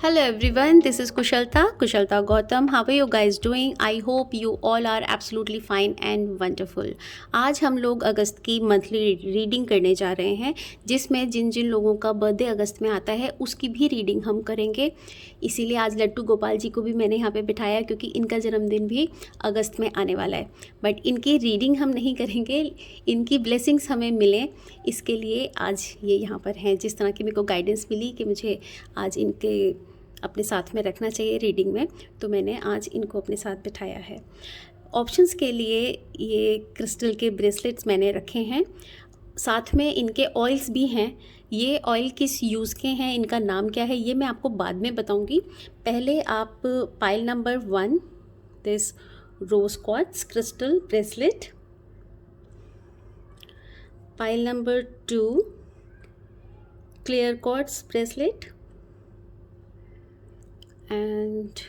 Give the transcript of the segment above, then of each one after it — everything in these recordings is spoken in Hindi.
Hello everyone, this is Kushalta Gautam. How are you guys doing? I hope you all are absolutely fine and wonderful. आज हम लोग अगस्त की मंथली रीडिंग करने जा रहे हैं, जिसमें जिन जिन लोगों का बर्थडे अगस्त में आता है उसकी भी रीडिंग हम करेंगे। इसीलिए आज लट्टू गोपाल जी को भी मैंने यहाँ पे बिठाया, क्योंकि इनका जन्मदिन भी अगस्त में आने वाला है। बट इनकी रीडिंग हम नहीं करेंगे, इनकी ब्लेसिंग्स हमें मिलें, इसके लिए आज ये यहाँ पर हैं। जिस तरह की मेरे को गाइडेंस मिली कि मुझे आज इनके अपने साथ में रखना चाहिए रीडिंग में, तो मैंने आज इनको अपने साथ बिठाया है। ऑप्शंस के लिए ये क्रिस्टल के ब्रेसलेट्स मैंने रखे हैं, साथ में इनके ऑयल्स भी हैं। ये ऑयल किस यूज़ के हैं, इनका नाम क्या है, ये मैं आपको बाद में बताऊंगी। पहले आप pile number 1 this rose quartz crystal bracelet, pile number 2 clear quartz bracelet, and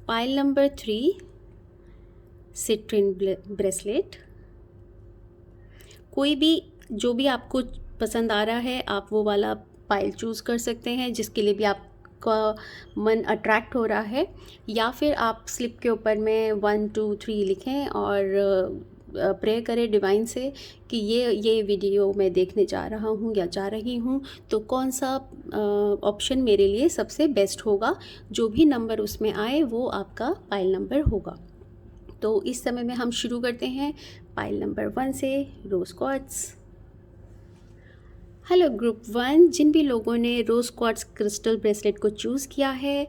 pile number 3 citrine bracelet। कोई भी जो भी आपको पसंद आ रहा है आप वो वाला पाइल चूज़ कर सकते हैं, जिसके लिए भी आपका मन अट्रैक्ट हो रहा है, या फिर आप स्लिप के ऊपर में 1 2 3 लिखें और प्रे करें डिवाइन से कि ये वीडियो मैं देखने जा रहा हूँ या जा रही हूँ, तो कौन सा ऑप्शन मेरे लिए सबसे बेस्ट होगा। जो भी नंबर उसमें आए वो आपका पाइल नंबर होगा। तो इस समय में हम शुरू करते हैं पाइल नंबर 1 से, रोज क्वार्ट्ज। हेलो ग्रुप 1, जिन भी लोगों ने रोज क्वार्ट्ज क्रिस्टल ब्रेसलेट को चूज़ किया है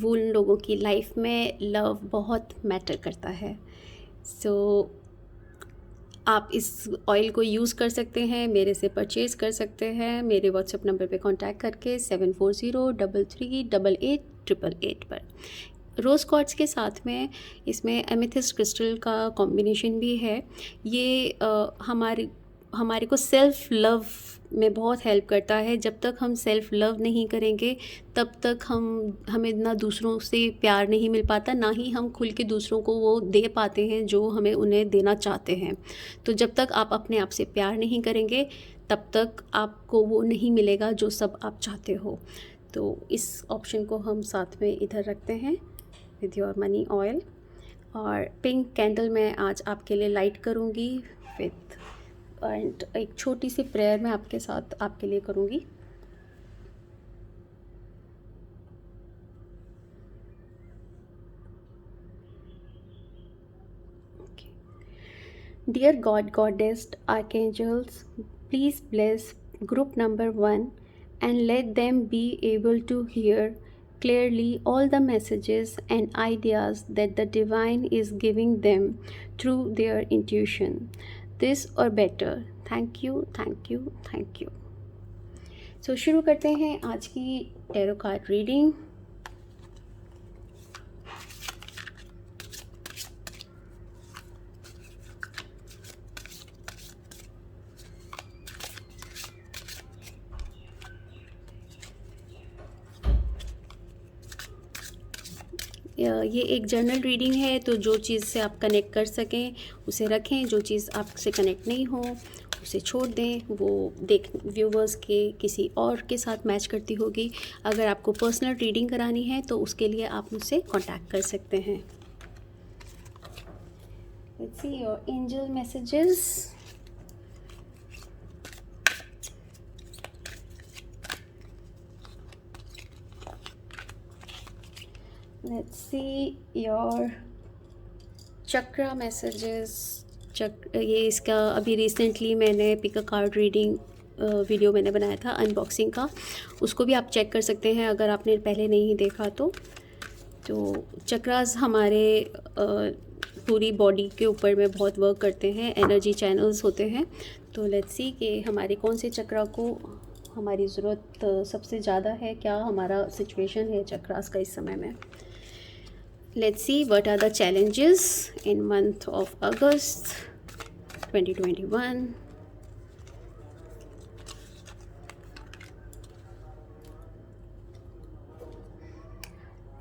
वो उन लोगों की लाइफ में लव बहुत मैटर करता है। सो आप इस ऑयल को यूज़ कर सकते हैं, मेरे से परचेज़ कर सकते हैं मेरे व्हाट्सएप नंबर पे कांटेक्ट करके 7403388888 पर। रोज़ क्वार्ट्ज के साथ में इसमें एमेथिस्ट क्रिस्टल का कॉम्बिनेशन भी है। ये हमारे को सेल्फ़ लव में बहुत हेल्प करता है। जब तक हम सेल्फ़ लव नहीं करेंगे तब तक हमें ना दूसरों से प्यार नहीं मिल पाता, ना ही हम खुल के दूसरों को वो दे पाते हैं जो हमें उन्हें देना चाहते हैं। तो जब तक आप अपने आप से प्यार नहीं करेंगे तब तक आपको वो नहीं मिलेगा जो सब आप चाहते हो। तो इस ऑप्शन को हम साथ में इधर रखते हैं विद योर मनी ऑयल। और पिंक कैंडल मैं आज आपके लिए लाइट करूँगी विथ, एंड एक छोटी सी प्रेयर मैं आपके साथ आपके लिए करूँगी। Dear god goddess archangels, please bless group number 1 and let them be able to hear clearly all the messages and ideas that the divine is giving them through their intuition, this or better. Thank you, thank you, thank you. So शुरू करते हैं आज की टैरो कार्ड रीडिंग। ये एक जर्नल रीडिंग है, तो जो चीज़ से आप कनेक्ट कर सकें उसे रखें, जो चीज़ आपसे कनेक्ट नहीं हो उसे छोड़ दें। वो व्यूवर्स के किसी और के साथ मैच करती होगी। अगर आपको पर्सनल रीडिंग करानी है तो उसके लिए आप मुझसे कांटेक्ट कर सकते हैं। Let's see your angel messages. Let's see your chakra messages. ये इसका अभी रिसेंटली मैंने pick a card reading video मैंने बनाया था अनबॉक्सिंग का, उसको भी आप चेक कर सकते हैं अगर आपने पहले नहीं देखा तो। चक्रास हमारे पूरी बॉडी के ऊपर में बहुत वर्क करते हैं, एनर्जी चैनल्स होते हैं। तो लेट्स सी कि हमारे कौन से चक्रा को हमारी ज़रूरत सबसे ज़्यादा है, क्या हमारा सिचुएशन है चक्रास का इस समय में। Let's see what are the challenges in month of August 2021.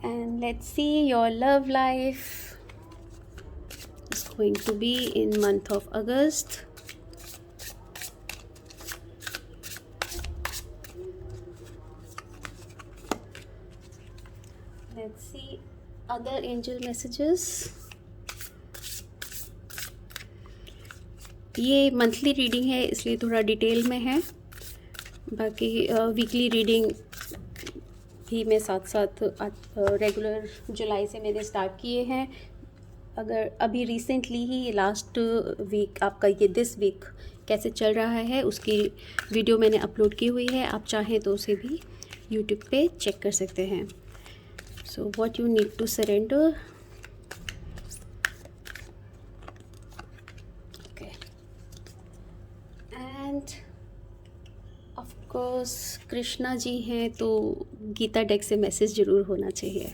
And let's see your love life is going to be in month of August. let's see other angel messages. ये मंथली रीडिंग है इसलिए थोड़ा डिटेल में है, बाकी वीकली रीडिंग भी मैं साथ साथ रेगुलर जुलाई से मैंने स्टार्ट किए हैं. अगर अभी रिसेंटली ही लास्ट वीक आपका ये दिस वीक कैसे चल रहा है उसकी वीडियो मैंने अपलोड की हुई है, आप चाहें तो उसे भी यूट्यूब पे चेक कर सकते हैं. So what you need to surrender. Okay, and of course Krishna ji हैं तो गीता डेक से मैसेज ज़रूर होना चाहिए.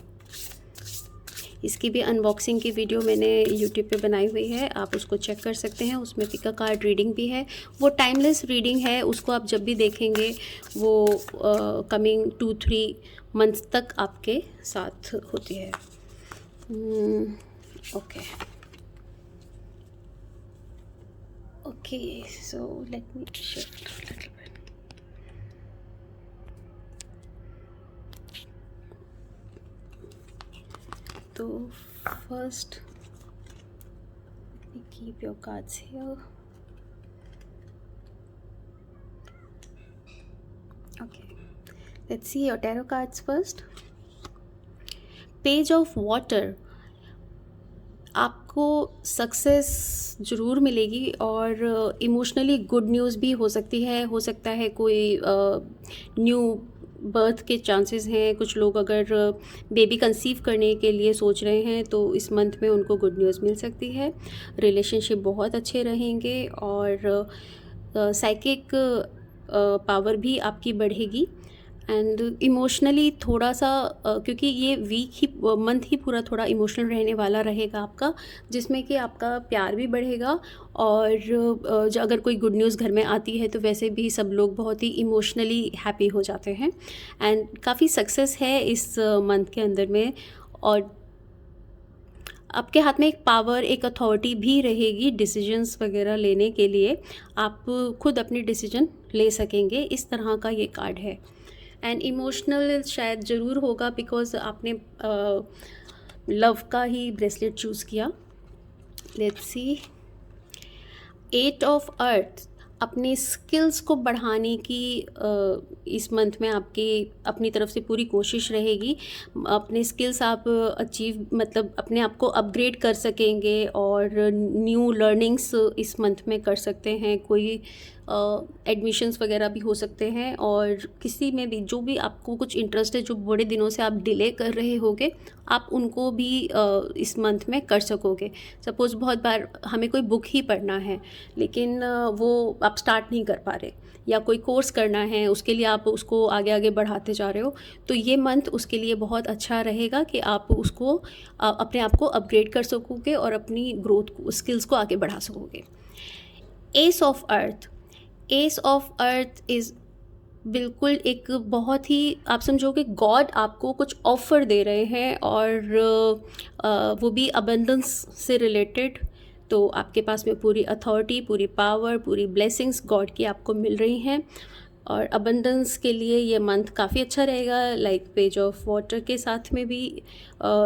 इसकी भी अनबॉक्सिंग की वीडियो मैंने यूट्यूब पे बनाई हुई है, आप उसको चेक कर सकते हैं. उसमें पिक अ कार्ड रीडिंग भी है. वो टाइमलेस रीडिंग है, उसको आप जब भी देखेंगे वो कमिंग 2-3 मंथ्स तक आपके साथ होती है. ओके ओके, सो लेट मी शिफ्ट. तो first keep your cards here. Okay, let's see your tarot cards first. Page of Water. आपको सक्सेस ज़रूर मिलेगी और इमोशनली गुड न्यूज़ भी हो सकती है. हो सकता है कोई न्यू बर्थ के चांसेस हैं. कुछ लोग अगर बेबी कंसीव करने के लिए सोच रहे हैं तो इस मंथ में उनको गुड न्यूज़ मिल सकती है. रिलेशनशिप बहुत अच्छे रहेंगे और साइकिक पावर भी आपकी बढ़ेगी. एंड इमोशनली थोड़ा सा क्योंकि ये वीक ही मंथ ही पूरा थोड़ा इमोशनल रहने वाला रहेगा आपका, जिसमें कि आपका प्यार भी बढ़ेगा. और अगर कोई गुड न्यूज़ घर में आती है तो वैसे भी सब लोग बहुत ही इमोशनली हैप्पी हो जाते हैं. एंड काफ़ी सक्सेस है इस मंथ के अंदर में. और आपके हाथ में एक पावर, एक अथॉरिटी भी रहेगी डिसीजंस वगैरह लेने के लिए. आप खुद अपनी डिसीजन ले सकेंगे, इस तरह का ये कार्ड है. एंड इमोशनल शायद ज़रूर होगा बिकॉज आपने लव का ही ब्रेसलेट चूज़ किया. Let's see. 8 ऑफ अर्थ. अपने स्किल्स को बढ़ाने की इस मंथ में आपकी अपनी तरफ से पूरी कोशिश रहेगी. अपने स्किल्स आप अचीव मतलब अपने आप को अपग्रेड कर सकेंगे और न्यू लर्निंग्स इस मंथ में कर सकते हैं. कोई एडमिशन्स वगैरह भी हो सकते हैं और किसी में भी जो भी आपको कुछ इंटरेस्ट है, जो बड़े दिनों से आप डिले कर रहे होगे, आप उनको भी इस मंथ में कर सकोगे. सपोज़ बहुत बार हमें कोई बुक ही पढ़ना है लेकिन वो आप स्टार्ट नहीं कर पा रहे, या कोई कोर्स करना है उसके लिए आप उसको आगे आगे बढ़ाते जा रहे हो, तो ये मंथ उसके लिए बहुत अच्छा रहेगा कि आप उसको अपने आप को अपग्रेड कर सकोगे और अपनी ग्रोथ स्किल्स को आगे बढ़ा सकोगे. S of earth. S of earth is बिल्कुल एक बहुत ही आप समझोगे गॉड आपको कुछ ऑफ़र दे रहे हैं और वो भी अबंडेंस से रिलेटेड. तो आपके पास में पूरी अथॉरिटी, पूरी पावर, पूरी ब्लेसिंग्स गॉड की आपको मिल रही हैं और अबंडेंस के लिए ये मंथ काफ़ी अच्छा रहेगा. लाइक पेज ऑफ वाटर के साथ में भी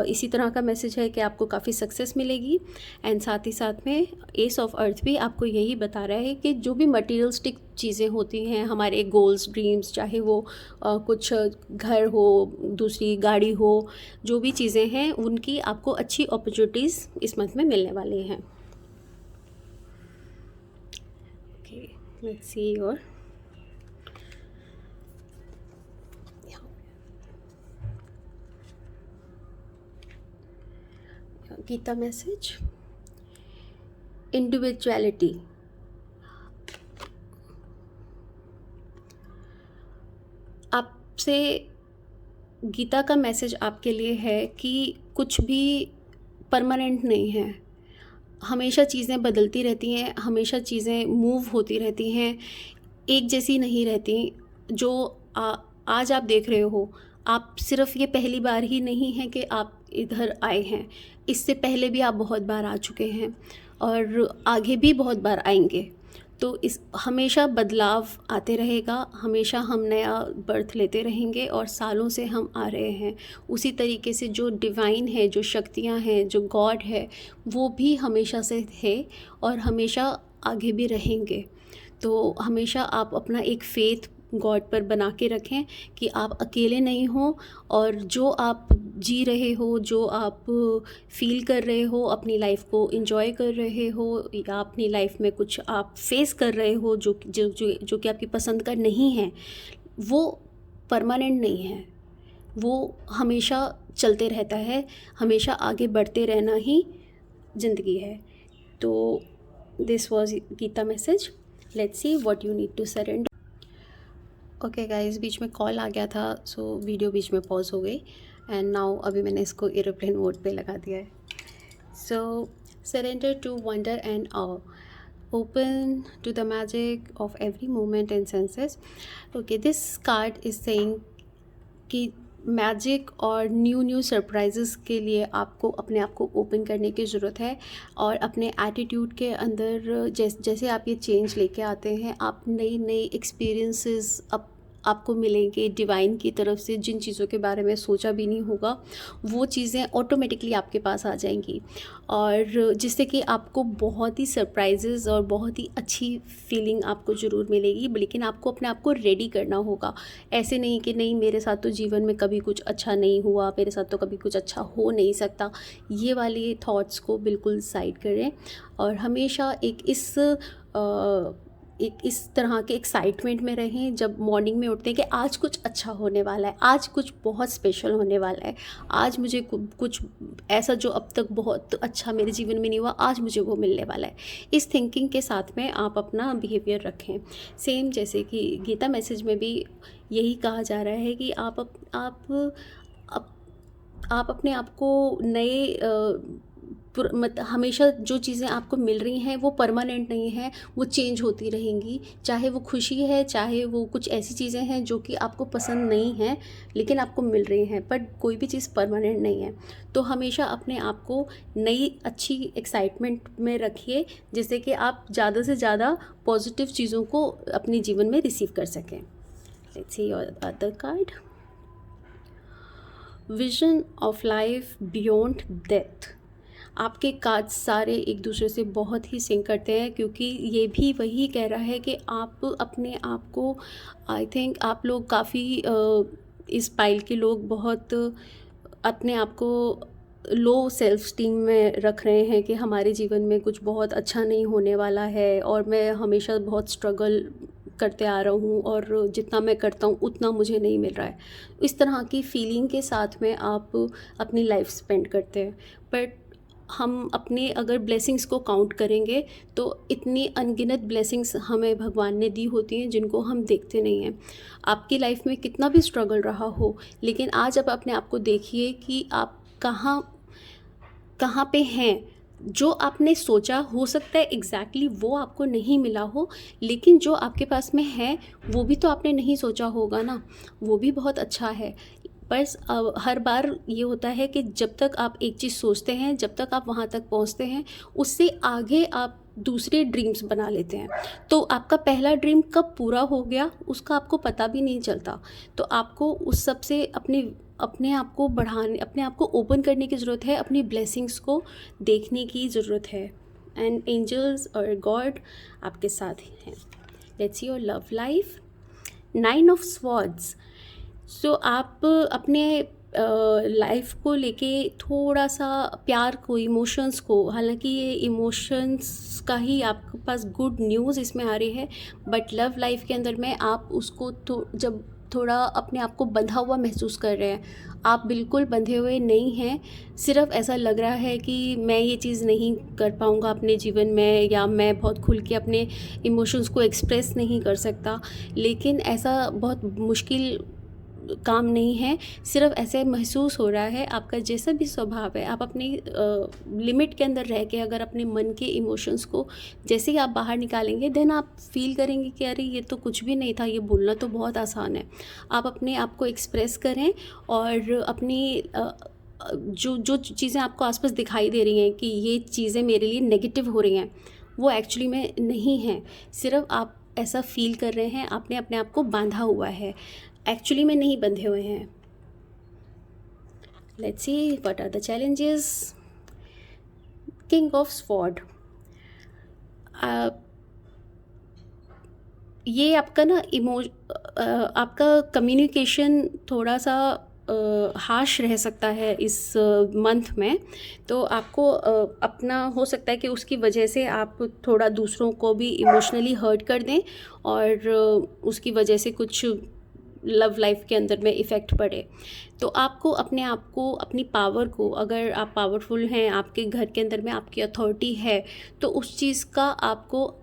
इसी तरह का मैसेज है कि आपको काफ़ी सक्सेस मिलेगी. एंड साथ ही साथ में एस ऑफ अर्थ भी आपको यही बता रहा है कि जो भी मटीरियलिस्टिक चीज़ें होती हैं, हमारे गोल्स, ड्रीम्स, चाहे वो कुछ घर हो, दूसरी गाड़ी हो, जो भी चीज़ें हैं उनकी आपको अच्छी अपॉर्चुनिटीज़ इस मंथ में मिलने वाली हैं. Okay, let's see your Gita message. Individuality. आपसे गीता का मैसेज आपके लिए है कि कुछ भी परमानेंट नहीं है. हमेशा चीज़ें बदलती रहती हैं, हमेशा चीज़ें मूव होती रहती हैं, एक जैसी नहीं रहती. जो आज आप देख रहे हो, आप सिर्फ ये पहली बार ही नहीं है कि आप इधर आए हैं. इससे पहले भी आप बहुत बार आ चुके हैं और आगे भी बहुत बार आएंगे. तो इस हमेशा बदलाव आते रहेगा, हमेशा हम नया बर्थ लेते रहेंगे और सालों से हम आ रहे हैं। उसी तरीके से जो डिवाइन है, जो शक्तियाँ हैं, जो गॉड है, वो भी हमेशा से थे और हमेशा आगे भी रहेंगे। तो हमेशा आप अपना एक फ़ेथ गॉड पर बना के रखें कि आप अकेले नहीं हो, और जो आप जी रहे हो, जो आप फ़ील कर रहे हो, अपनी लाइफ को एंजॉय कर रहे हो, या अपनी लाइफ में कुछ आप फेस कर रहे हो जो कि आपकी पसंद का नहीं है, वो परमानेंट नहीं है, वो हमेशा चलते रहता है। हमेशा आगे बढ़ते रहना ही ज़िंदगी है। तो this was Gita message. Let's see what you need to surrender. Okay guys, बीच में कॉल आ गया था, सो वीडियो बीच में पॉज हो गई एंड नाउ अभी मैंने इसको एरोप्लेन मोड पे लगा दिया है। So surrender to wonder and awe, open to the magic of every moment and senses. Okay, this card is saying कि मैजिक और न्यू सरप्राइजेस के लिए आपको अपने आप को ओपन करने की ज़रूरत है, और अपने एटीट्यूड के अंदर जैसे आप ये चेंज लेके आते हैं, आप नई एक्सपीरियंसेस आपको मिलेंगे डिवाइन की तरफ से। जिन चीज़ों के बारे में सोचा भी नहीं होगा, वो चीज़ें ऑटोमेटिकली आपके पास आ जाएंगी, और जिससे कि आपको बहुत ही सरप्राइजेज़ और बहुत ही अच्छी फीलिंग आपको ज़रूर मिलेगी। लेकिन आपको अपने आप को रेडी करना होगा। ऐसे नहीं कि नहीं, मेरे साथ तो जीवन में कभी कुछ अच्छा नहीं हुआ, मेरे साथ तो कभी कुछ अच्छा हो नहीं सकता, ये वाली थॉट्स को बिल्कुल साइड करें, और हमेशा एक इस तरह के एक्साइटमेंट में रहें जब मॉर्निंग में उठते हैं कि आज कुछ अच्छा होने वाला है, आज कुछ बहुत स्पेशल होने वाला है, आज मुझे कुछ ऐसा जो अब तक बहुत अच्छा मेरे जीवन में नहीं हुआ, आज मुझे वो मिलने वाला है। इस थिंकिंग के साथ में आप अपना बिहेवियर रखें। सेम जैसे कि गीता मैसेज में भी यही कहा जा रहा है कि आप अपने आप को नए हमेशा जो चीज़ें आपको मिल रही हैं वो परमानेंट नहीं है, वो चेंज होती रहेंगी। चाहे वो खुशी है, चाहे वो कुछ ऐसी चीज़ें हैं जो कि आपको पसंद नहीं हैं लेकिन आपको मिल रही हैं, बट कोई भी चीज़ परमानेंट नहीं है। तो हमेशा अपने आप को नई अच्छी एक्साइटमेंट में रखिए, जिससे कि आप ज़्यादा से ज़्यादा पॉजिटिव चीज़ों को अपने जीवन में रिसीव कर सकें। Let's see your other card. Vision of life beyond death. आपके कार्ड सारे एक दूसरे से बहुत ही सिंक करते हैं, क्योंकि ये भी वही कह रहा है कि आप अपने आप को, आई थिंक आप लोग काफ़ी इस पाइल के लोग बहुत अपने आप को लो सेल्फ स्टीम में रख रहे हैं कि हमारे जीवन में कुछ बहुत अच्छा नहीं होने वाला है, और मैं हमेशा बहुत स्ट्रगल करते आ रहा हूँ और जितना मैं करता हूँ उतना मुझे नहीं मिल रहा है। इस तरह की फीलिंग के साथ में आप अपनी लाइफ स्पेंड करते हैं। बट हम अपने अगर ब्लेसिंग्स को काउंट करेंगे तो इतनी अनगिनत ब्लेसिंग्स हमें भगवान ने दी होती हैं जिनको हम देखते नहीं हैं। आपकी लाइफ में कितना भी स्ट्रगल रहा हो, लेकिन आज आप अपने आप को देखिए कि आप कहाँ पे हैं। जो आपने सोचा, हो सकता है एग्जैक्टली वो आपको नहीं मिला हो, लेकिन जो आपके पास में है वो भी तो आपने नहीं सोचा होगा ना, वो भी बहुत अच्छा है। बस हर बार ये होता है कि जब तक आप एक चीज़ सोचते हैं, जब तक आप वहाँ तक पहुँचते हैं, उससे आगे आप दूसरे ड्रीम्स बना लेते हैं। तो आपका पहला ड्रीम कब पूरा हो गया उसका आपको पता भी नहीं चलता। तो आपको उस सब से अपने आप को बढ़ाने, अपने आप को ओपन करने की ज़रूरत है, अपनी ब्लेसिंग्स को देखने की ज़रूरत है। एंड एंजल्स और गॉड आपके साथ ही हैं। Let's see your love life. 9 of swords. So आप अपने लाइफ को लेके थोड़ा सा प्यार को, इमोशंस को, हालांकि ये इमोशंस का ही आपके पास गुड न्यूज़ इसमें आ रही है, बट लव लाइफ के अंदर में आप उसको जब थोड़ा अपने आप को बंधा हुआ महसूस कर रहे हैं, आप बिल्कुल बंधे हुए नहीं हैं। सिर्फ ऐसा लग रहा है कि मैं ये चीज़ नहीं कर पाऊँगा अपने जीवन में, या मैं बहुत खुल के अपने इमोशंस को एक्सप्रेस नहीं कर सकता, लेकिन ऐसा बहुत मुश्किल काम नहीं है। सिर्फ ऐसे महसूस हो रहा है। आपका जैसा भी स्वभाव है, आप अपनी लिमिट के अंदर रह के अगर अपने मन के इमोशंस को जैसे ही आप बाहर निकालेंगे, देन आप फील करेंगे कि अरे ये तो कुछ भी नहीं था, ये बोलना तो बहुत आसान है। आप अपने आप को एक्सप्रेस करें, और अपनी जो चीज़ें आपको आसपास दिखाई दे रही हैं कि ये चीज़ें मेरे लिए नेगेटिव हो रही हैं, वो एक्चुअली में नहीं है, सिर्फ आप ऐसा फील कर रहे हैं, आपने अपने आप को बांधा हुआ है, एक्चुअली में नहीं बंधे हुए हैं। Let's see what are the challenges. King of sword, ये आपका ना आपका कम्युनिकेशन थोड़ा सा हार्श रह सकता है इस मंथ में। तो आपको अपना हो सकता है कि उसकी वजह से आप थोड़ा दूसरों को भी इमोशनली हर्ट कर दें, और उसकी वजह से कुछ लव लाइफ के अंदर में इफ़ेक्ट पड़े। तो आपको अपने आप को, अपनी पावर को, अगर आप पावरफुल हैं, आपके घर के अंदर में आपकी अथॉरिटी है, तो उस चीज़ का आपको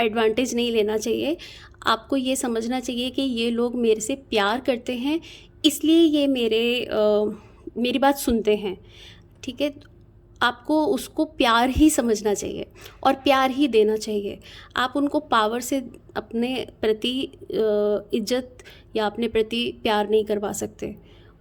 एडवांटेज नहीं लेना चाहिए। आपको ये समझना चाहिए कि ये लोग मेरे से प्यार करते हैं, इसलिए ये मेरी बात सुनते हैं, ठीक है। आपको उसको प्यार ही समझना चाहिए और प्यार ही देना चाहिए। आप उनको पावर से अपने प्रति इज्जत या अपने प्रति प्यार नहीं करवा सकते।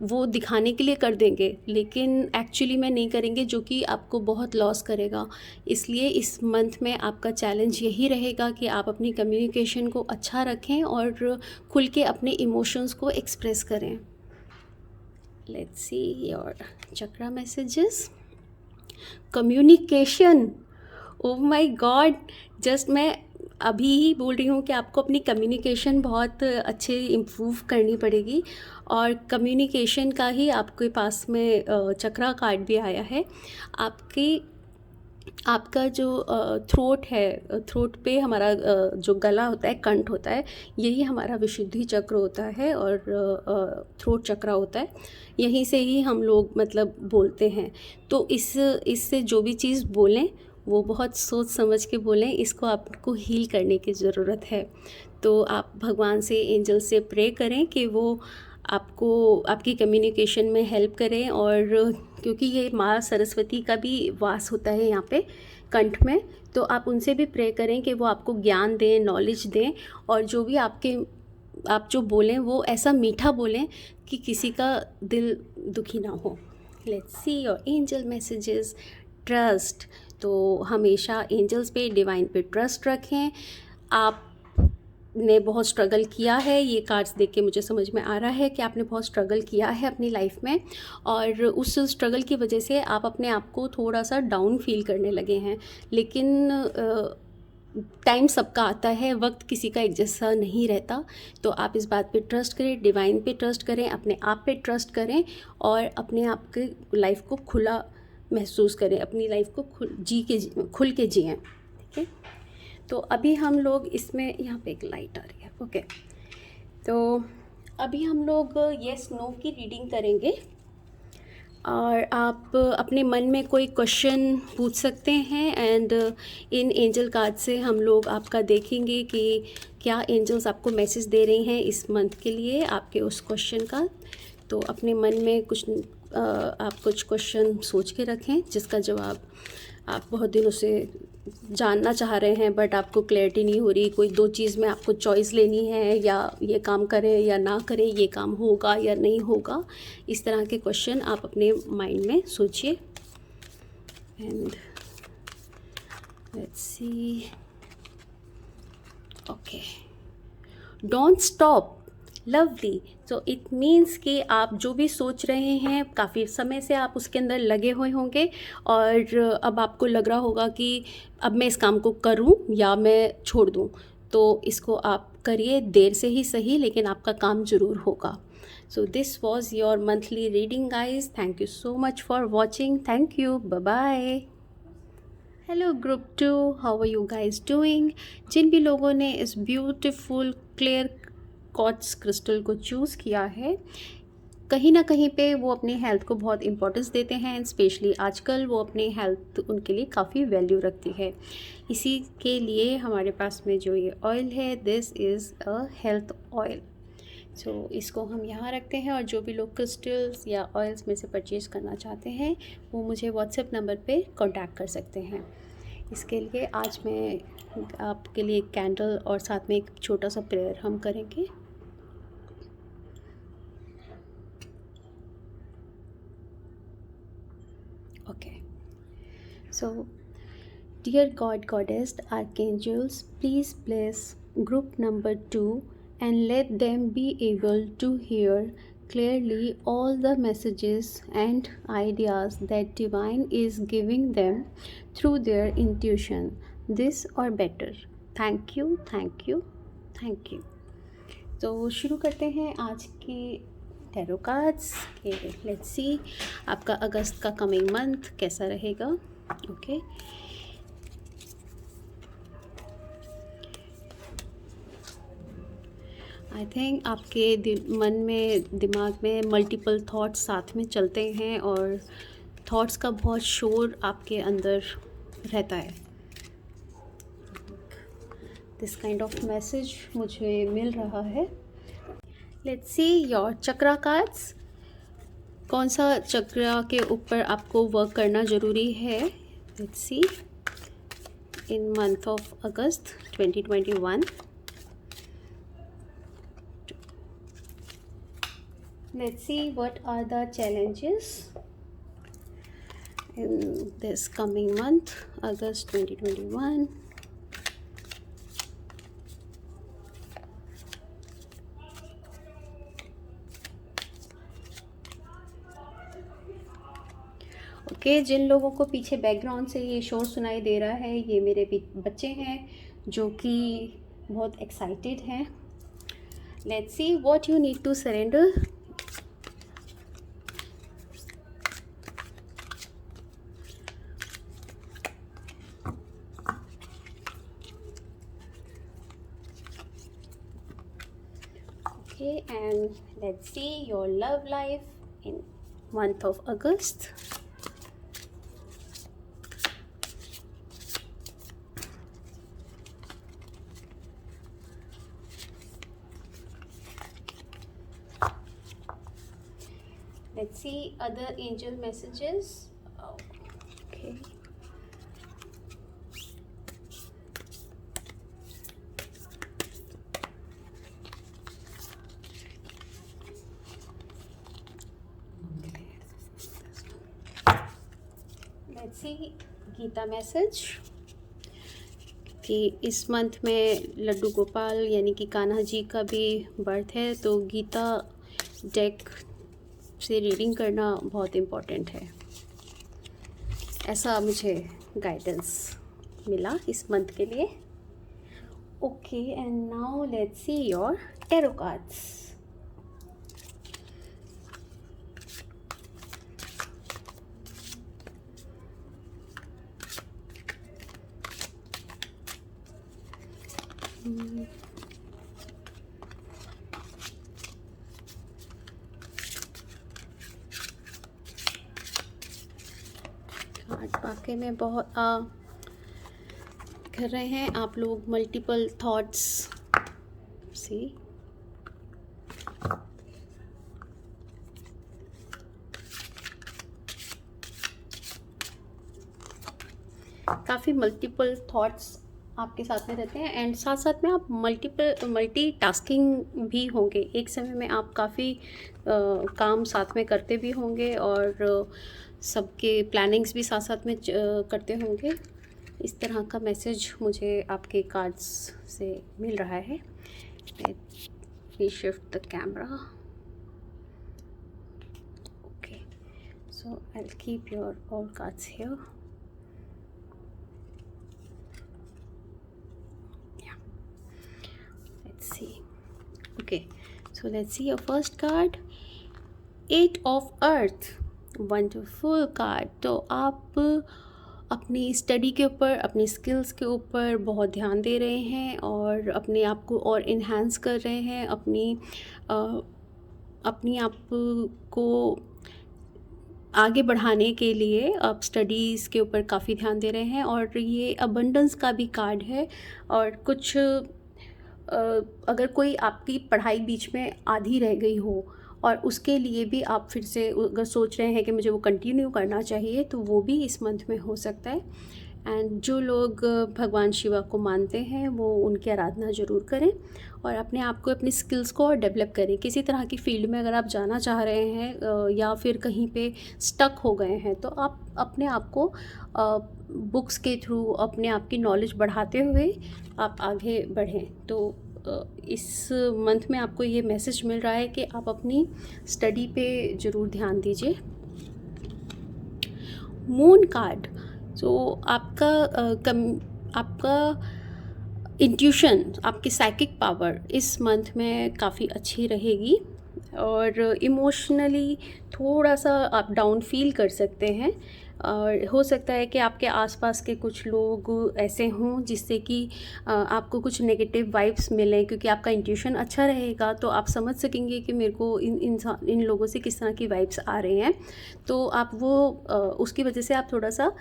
वो दिखाने के लिए कर देंगे, लेकिन एक्चुअली में नहीं करेंगे, जो कि आपको बहुत लॉस करेगा। इसलिए इस मंथ में आपका चैलेंज यही रहेगा कि आप अपनी कम्युनिकेशन को अच्छा रखें और खुल के अपने इमोशंस को एक्सप्रेस करें। Let's see your chakra messages. Communication, oh my God, just मैं अभी ही बोल रही हूँ कि आपको अपनी कम्युनिकेशन बहुत अच्छे इम्प्रूव करनी पड़ेगी, और कम्युनिकेशन का ही आपके पास में चक्रा कार्ड भी आया है। आपका जो थ्रोट है, थ्रोट पे हमारा जो गला होता है, कंठ होता है, यही हमारा विशुद्धि चक्र होता है और थ्रोट चक्र होता है। यहीं से ही हम लोग मतलब बोलते हैं। तो इससे जो भी चीज़ बोलें वो बहुत सोच समझ के बोलें। इसको आपको हील करने की ज़रूरत है। तो आप भगवान से, एंजल से प्रे करें कि वो आपको आपकी कम्युनिकेशन में हेल्प करें। और क्योंकि ये माँ सरस्वती का भी वास होता है यहाँ पे कंठ में, तो आप उनसे भी प्रे करें कि वो आपको ज्ञान दें, नॉलेज दें, और जो भी आप जो बोलें वो ऐसा मीठा बोलें कि किसी का दिल दुखी ना हो। Let's see your angel messages. Trust, तो हमेशा एंजल्स पे, डिवाइन पे ट्रस्ट रखें। आपने बहुत स्ट्रगल किया है, ये कार्ड्स देख के मुझे समझ में आ रहा है कि आपने बहुत स्ट्रगल किया है अपनी लाइफ में, और उस स्ट्रगल की वजह से आप अपने आप को थोड़ा सा डाउन फील करने लगे हैं। लेकिन टाइम सबका आता है, वक्त किसी का एक जैसा नहीं रहता। तो आप इस बात पे ट्रस्ट करें, डिवाइन पे ट्रस्ट करें, अपने आप पे ट्रस्ट करें, और अपने आप के लाइफ को खुला महसूस करें, अपनी लाइफ को खुल के जिएं, ठीक है। तो अभी हम लोग इसमें, यहाँ पे एक लाइट आ रही है, ओके। तो अभी हम लोग येस नो की रीडिंग करेंगे, और आप अपने मन में कोई क्वेश्चन पूछ सकते हैं, एंड इन एंजल कार्ड से हम लोग आपका देखेंगे कि क्या एंजल्स आपको मैसेज दे रही हैं इस मंथ के लिए आपके उस क्वेश्चन का। तो अपने मन में आप कुछ क्वेश्चन सोच के रखें जिसका जवाब आप बहुत दिनों से जानना चाह रहे हैं, बट आपको क्लैरिटी नहीं हो रही। कोई दो चीज़ में आपको चॉइस लेनी है, या ये काम करें या ना करें, ये काम होगा या नहीं होगा। इस तरह के क्वेश्चन आप अपने माइंड में सोचिए। And let's see, okay, don't stop, lovely. So it means कि आप जो भी सोच रहे हैं, काफ़ी समय से आप उसके अंदर लगे हुए होंगे, और अब आपको लग रहा होगा कि अब मैं इस काम को करूं या मैं छोड़ दूं। तो इसको आप करिए, देर से ही सही, लेकिन आपका काम ज़रूर होगा। So this was your monthly reading guys. Thank you so much for watching. Thank you, bye bye. Hello group 2, how are you guys doing. जिन भी लोगों ने इस ब्यूटिफुल क्लियर क्वार्ट्ज क्रिस्टल को चूज़ किया है, कहीं ना कहीं पे वो अपनी हेल्थ को बहुत इंपॉर्टेंस देते हैं, एंड स्पेशली आजकल वो अपनी हेल्थ उनके लिए काफ़ी वैल्यू रखती है। इसी के लिए हमारे पास में जो ये ऑयल है, this is a health oil. So इसको हम यहाँ रखते हैं, और जो भी लोग क्रिस्टल्स या ऑयल्स में से परचेज़ करना चाहते हैं वो मुझे व्हाट्सएप नंबर पे कांटेक्ट कर सकते हैं। इसके लिए आज मैं आपके लिए एक कैंडल और साथ में एक छोटा सा प्रेयर हम करेंगे। Okay, so Dear God, Goddess, Archangels, please bless group number 2 and let them be able to hear clearly all the messages and ideas that Divine is giving them through their intuition, this or better. Thank you, thank you, thank you. तो शुरू करते हैं आज के टैरो कार्ड्स के। लेट्स सी आपका अगस्त का कमिंग मंथ कैसा रहेगा। ओके आई थिंक आपके मन में दिमाग में मल्टीपल थॉट्स साथ में चलते हैं और थॉट्स का बहुत शोर आपके अंदर रहता है। दिस काइंड ऑफ मैसेज मुझे मिल रहा है। Let's see your chakra cards. कौन सा चक्रा के ऊपर आपको वर्क करना ज़रूरी है। Let's C in month of August 2021। Let's see what are the challenges in this coming month, August 2021. Okay जिन लोगों को पीछे बैकग्राउंड से ये शोर सुनाई दे रहा है, ये मेरे बच्चे हैं जो कि बहुत एक्साइटेड हैं। Let's see what you need to surrender. And let's see your love life in month of August. Let's see other angel messages. Okay. Let's see Gita message कि इस मंथ में लड्डू गोपाल यानी कि कान्हा जी का भी बर्थ है, तो गीता डेक से रीडिंग करना बहुत इम्पोर्टेंट है, ऐसा मुझे गाइडेंस मिला इस मंथ के लिए। Okay and now let's see your tarot cards. वाकई में बहुत कर रहे हैं आप लोग मल्टीपल थॉट्स से। काफ़ी मल्टीपल थॉट्स आपके साथ में रहते हैं एंड साथ साथ में आप मल्टीटास्किंग भी होंगे। एक समय में आप काफ़ी काम साथ में करते भी होंगे और सबके प्लानिंग्स भी साथ साथ में करते होंगे। इस तरह का मैसेज मुझे आपके कार्ड्स से मिल रहा है। We shift the camera. Okay so I will keep your all cards here. See. Okay, so let's see your first card, 8 of Earth, wonderful card। तो आप अपनी स्टडी के ऊपर, अपनी स्किल्स के ऊपर बहुत ध्यान दे रहे हैं और अपने आप को और इन्हांस कर रहे हैं, अपनी आप को आगे बढ़ाने के लिए आप स्टडीज़ के ऊपर काफ़ी ध्यान दे रहे हैं। और ये अबंडेंस का भी कार्ड है और कुछ अगर कोई आपकी पढ़ाई बीच में आधी रह गई हो और उसके लिए भी आप फिर से अगर सोच रहे हैं कि मुझे वो कंटिन्यू करना चाहिए, तो वो भी इस मंथ में हो सकता है। एंड जो लोग भगवान शिवा को मानते हैं वो उनकी आराधना ज़रूर करें और अपने आप को, अपनी स्किल्स को और डेवलप करें। किसी तरह की फील्ड में अगर आप जाना चाह रहे हैं या फिर कहीं पे स्टक हो गए हैं, तो आप अपने आप को बुक्स के थ्रू अपने आप की नॉलेज बढ़ाते हुए आप आगे बढ़ें। तो इस मंथ में आपको ये मैसेज मिल रहा है कि आप अपनी स्टडी पे ज़रूर ध्यान दीजिए। मून कार्ड, तो आपका इंट्यूशन, आपकी साइकिक पावर इस मंथ में काफ़ी अच्छी रहेगी और इमोशनली थोड़ा सा आप डाउन फील कर सकते हैं। और हो सकता है कि आपके आसपास के कुछ लोग ऐसे हों जिससे कि आपको कुछ नेगेटिव वाइब्स मिलें, क्योंकि आपका इंट्यूशन अच्छा रहेगा तो आप समझ सकेंगे कि मेरे को इन लोगों से किस तरह की वाइब्स आ रहे हैं। तो आप वो उसकी वजह से आप थोड़ा सा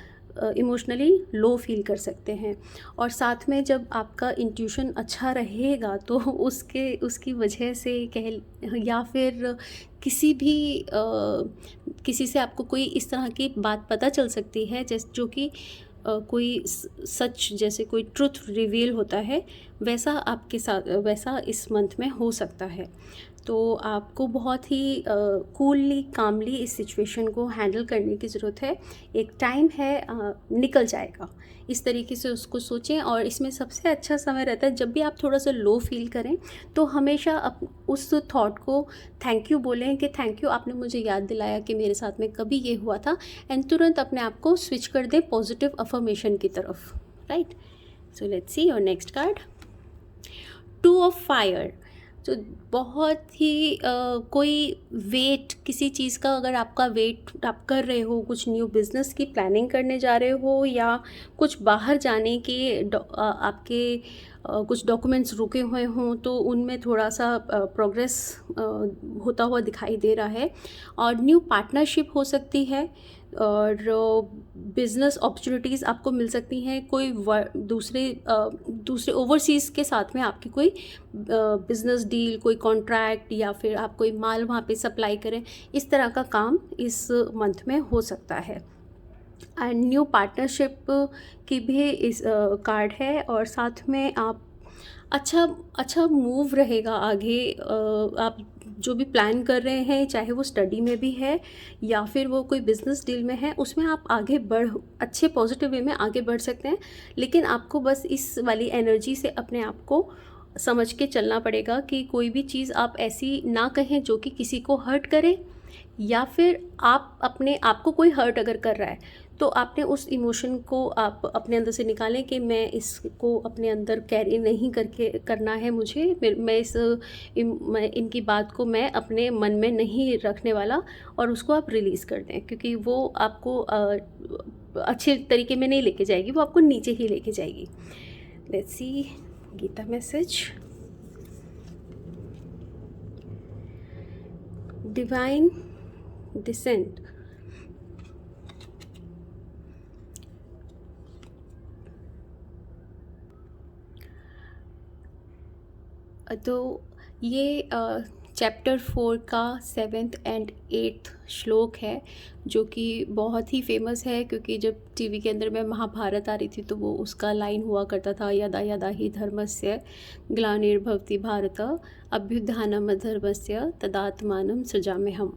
इमोशनली लो फील कर सकते हैं। और साथ में जब आपका इंट्यूशन अच्छा रहेगा तो उसकी वजह से कह या फिर किसी से आपको कोई इस तरह की बात पता चल सकती है जो कि कोई सच, जैसे कोई ट्रुथ रिवील होता है, वैसा आपके साथ वैसा इस मंथ में हो सकता है। तो आपको बहुत ही कूलली कामली इस सिचुएशन को हैंडल करने की ज़रूरत है। एक टाइम है, निकल जाएगा, इस तरीके से उसको सोचें। और इसमें सबसे अच्छा समय रहता है जब भी आप थोड़ा सा लो फील करें तो हमेशा उस थॉट को थैंक यू बोलें कि थैंक यू, आपने मुझे याद दिलाया कि मेरे साथ में कभी ये हुआ था, एंड तुरंत अपने आप को स्विच कर दें पॉजिटिव अफर्मेशन की तरफ, right. So let's see your next card, two of fire. तो बहुत ही कोई वेट, किसी चीज़ का अगर आपका वेट आप कर रहे हो, कुछ न्यू बिज़नेस की प्लानिंग करने जा रहे हो या कुछ बाहर जाने के आपके कुछ डॉक्यूमेंट्स रुके हुए हों तो उनमें थोड़ा सा प्रोग्रेस होता हुआ दिखाई दे रहा है। और न्यू पार्टनरशिप हो सकती है और बिज़नेस अपॉर्चुनिटीज़ आपको मिल सकती हैं। कोई दूसरे ओवरसीज़ के साथ में आपकी कोई बिज़नेस डील, कोई कॉन्ट्रैक्ट या फिर आप कोई माल वहाँ पे सप्लाई करें, इस तरह का काम इस मंथ में हो सकता है। एंड न्यू पार्टनरशिप की भी इस कार्ड है। और साथ में आप अच्छा मूव रहेगा आगे। आप जो भी प्लान कर रहे हैं, चाहे वो स्टडी में भी है या फिर वो कोई बिज़नेस डील में है, उसमें आप आगे अच्छे पॉजिटिव वे में आगे बढ़ सकते हैं। लेकिन आपको बस इस वाली एनर्जी से अपने आप को समझ के चलना पड़ेगा कि कोई भी चीज़ आप ऐसी ना कहें जो कि किसी को हर्ट करे, या फिर आप अपने आप को कोई हर्ट अगर कर रहा है तो आपने उस इमोशन को आप अपने अंदर से निकालें कि मैं इसको अपने अंदर कैरी नहीं करना है मुझे। मैं इनकी बात को मैं अपने मन में नहीं रखने वाला, और उसको आप रिलीज़ कर दें, क्योंकि वो आपको अच्छे तरीके में नहीं लेके जाएगी, वो आपको नीचे ही लेके जाएगी। Let's see Gita message, divine descent. तो ये चैप्टर 4 का 7th एंड 8th श्लोक है, जो कि बहुत ही फेमस है, क्योंकि जब टीवी के अंदर में महाभारत आ रही थी तो वो उसका लाइन हुआ करता था, यदा यदा ही धर्मस्य ग्लानिर्भवति भारत अभ्युत्थानम् धर्मस्य तदात्मानं सृजाम्यहम्।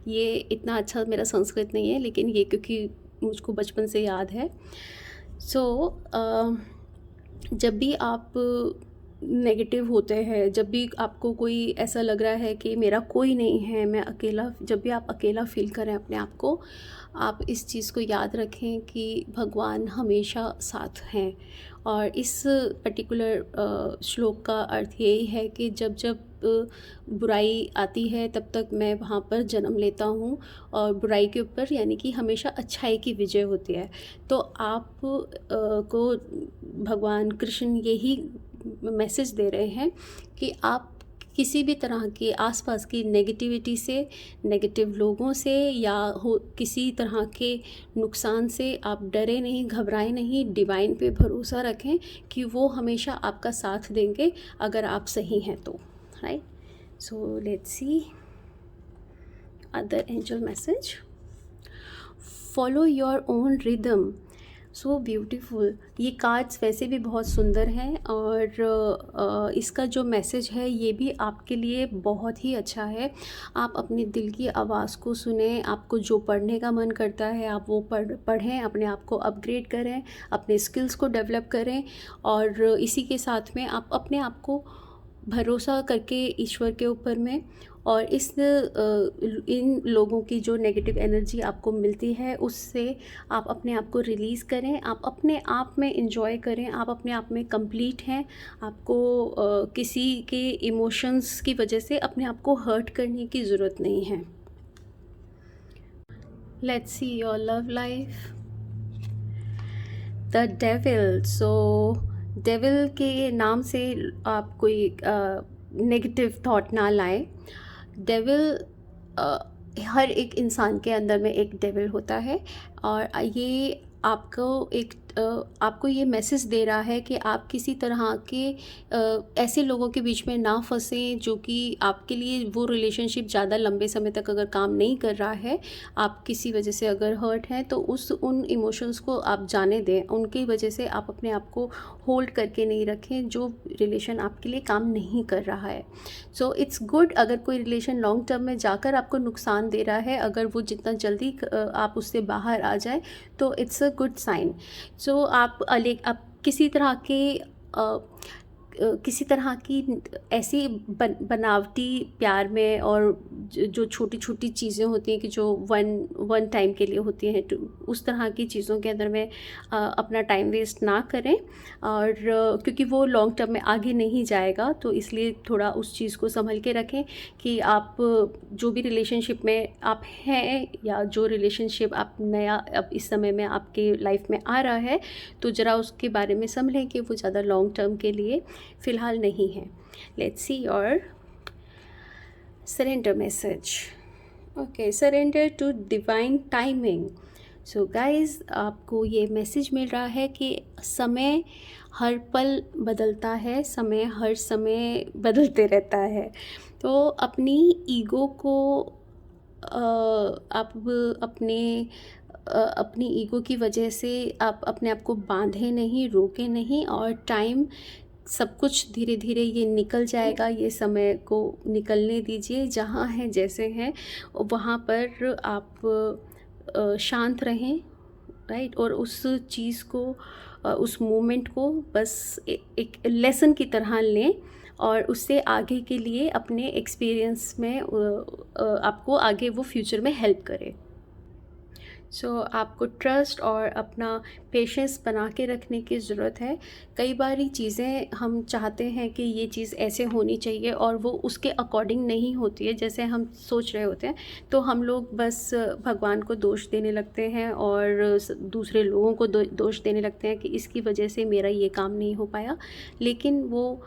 ये इतना अच्छा मेरा संस्कृत नहीं है, लेकिन ये क्योंकि मुझको बचपन से याद है। जब भी आप नेगेटिव होते हैं, जब भी आपको कोई ऐसा लग रहा है कि मेरा कोई नहीं है, मैं अकेला, जब भी आप अकेला फील करें अपने आप को, आप इस चीज़ को याद रखें कि भगवान हमेशा साथ हैं। और इस पर्टिकुलर श्लोक का अर्थ यही है कि जब जब बुराई आती है तब तक मैं वहाँ पर जन्म लेता हूँ, और बुराई के ऊपर यानी कि हमेशा अच्छाई की विजय होती है। तो आप को भगवान कृष्ण यही मैसेज दे रहे हैं कि आप किसी भी तरह के आसपास की नेगेटिविटी से, नेगेटिव लोगों से या किसी तरह के नुकसान से आप डरे नहीं, घबराएं नहीं, डिवाइन पे भरोसा रखें कि वो हमेशा आपका साथ देंगे अगर आप सही हैं तो, right. So let's C other angel message, follow your own rhythm. So beautiful. ये कार्ड्स वैसे भी बहुत सुंदर हैं और इसका जो मैसेज है ये भी आपके लिए बहुत ही अच्छा है। आप अपने दिल की आवाज़ को सुनें, आपको जो पढ़ने का मन करता है आप वो पढ़ें, अपने आप को अपग्रेड करें, अपने स्किल्स को डेवलप करें और इसी के साथ में आप अपने आप को भरोसा करके ईश्वर के ऊपर में और इन लोगों की जो नेगेटिव एनर्जी आपको मिलती है उससे आप अपने आप को रिलीज़ करें, आप अपने आप में इंजॉय करें, आप अपने आप में कंप्लीट हैं। आपको किसी के इमोशंस की वजह से अपने आप को हर्ट करने की ज़रूरत नहीं है। Let's see your love life. The devil. So devil के नाम से आप कोई नेगेटिव थॉट ना लाएं। डेविल हर एक इंसान के अंदर में एक डेविल होता है और ये आपको ये मैसेज दे रहा है कि आप किसी तरह के ऐसे लोगों के बीच में ना फंसें जो कि आपके लिए वो रिलेशनशिप ज़्यादा लंबे समय तक अगर काम नहीं कर रहा है, आप किसी वजह से अगर हर्ट हैं तो उन इमोशंस को आप जाने दें। उनकी वजह से आप अपने आप को होल्ड करके नहीं रखें जो रिलेशन आपके लिए काम नहीं कर रहा है। सो इट्स गुड अगर कोई रिलेशन लॉन्ग टर्म में जाकर आपको नुकसान दे रहा है, अगर वो जितना जल्दी आप उससे बाहर आ जाए तो इट्स अ गुड साइन। सो आप किसी तरह की ऐसी बनावटी प्यार में और जो छोटी छोटी चीज़ें होती हैं कि जो वन टाइम के लिए होती हैं, उस तरह की चीज़ों के अंदर में अपना टाइम वेस्ट ना करें और क्योंकि वो लॉन्ग टर्म में आगे नहीं जाएगा, तो इसलिए थोड़ा उस चीज़ को संभल के रखें कि आप जो भी रिलेशनशिप में आप हैं या जो रिलेशनशिप आप नया अब इस समय में आपके लाइफ में आ रहा है, तो ज़रा उसके बारे में समझें कि वो ज़्यादा लॉन्ग टर्म के लिए फ़िलहाल नहीं है। Let's see your surrender message. Okay, surrender to divine timing. So guys, आपको ये मैसेज मिल रहा है कि समय हर पल बदलता है, समय हर समय बदलते रहता है। तो अपनी ईगो को आप अपनी ईगो की वजह से आप अपने आप को बांधे नहीं, रोके नहीं और टाइम सब कुछ धीरे धीरे ये निकल जाएगा। ये समय को निकलने दीजिए, जहाँ हैं जैसे हैं वहाँ पर आप शांत रहें, राइट। और उस चीज़ को उस मोमेंट को बस एक लेसन की तरह लें और उससे आगे के लिए अपने एक्सपीरियंस में आपको आगे वो फ्यूचर में हेल्प करे। सो आपको ट्रस्ट और अपना पेशेंस बना के रखने की ज़रूरत है। कई बारी चीज़ें हम चाहते हैं कि ये चीज़ ऐसे होनी चाहिए और वो उसके अकॉर्डिंग नहीं होती है जैसे हम सोच रहे होते हैं, तो हम लोग बस भगवान को दोष देने लगते हैं और दूसरे लोगों को दोष देने लगते हैं कि इसकी वजह से मेरा ये काम नहीं हो पाया। लेकिन वो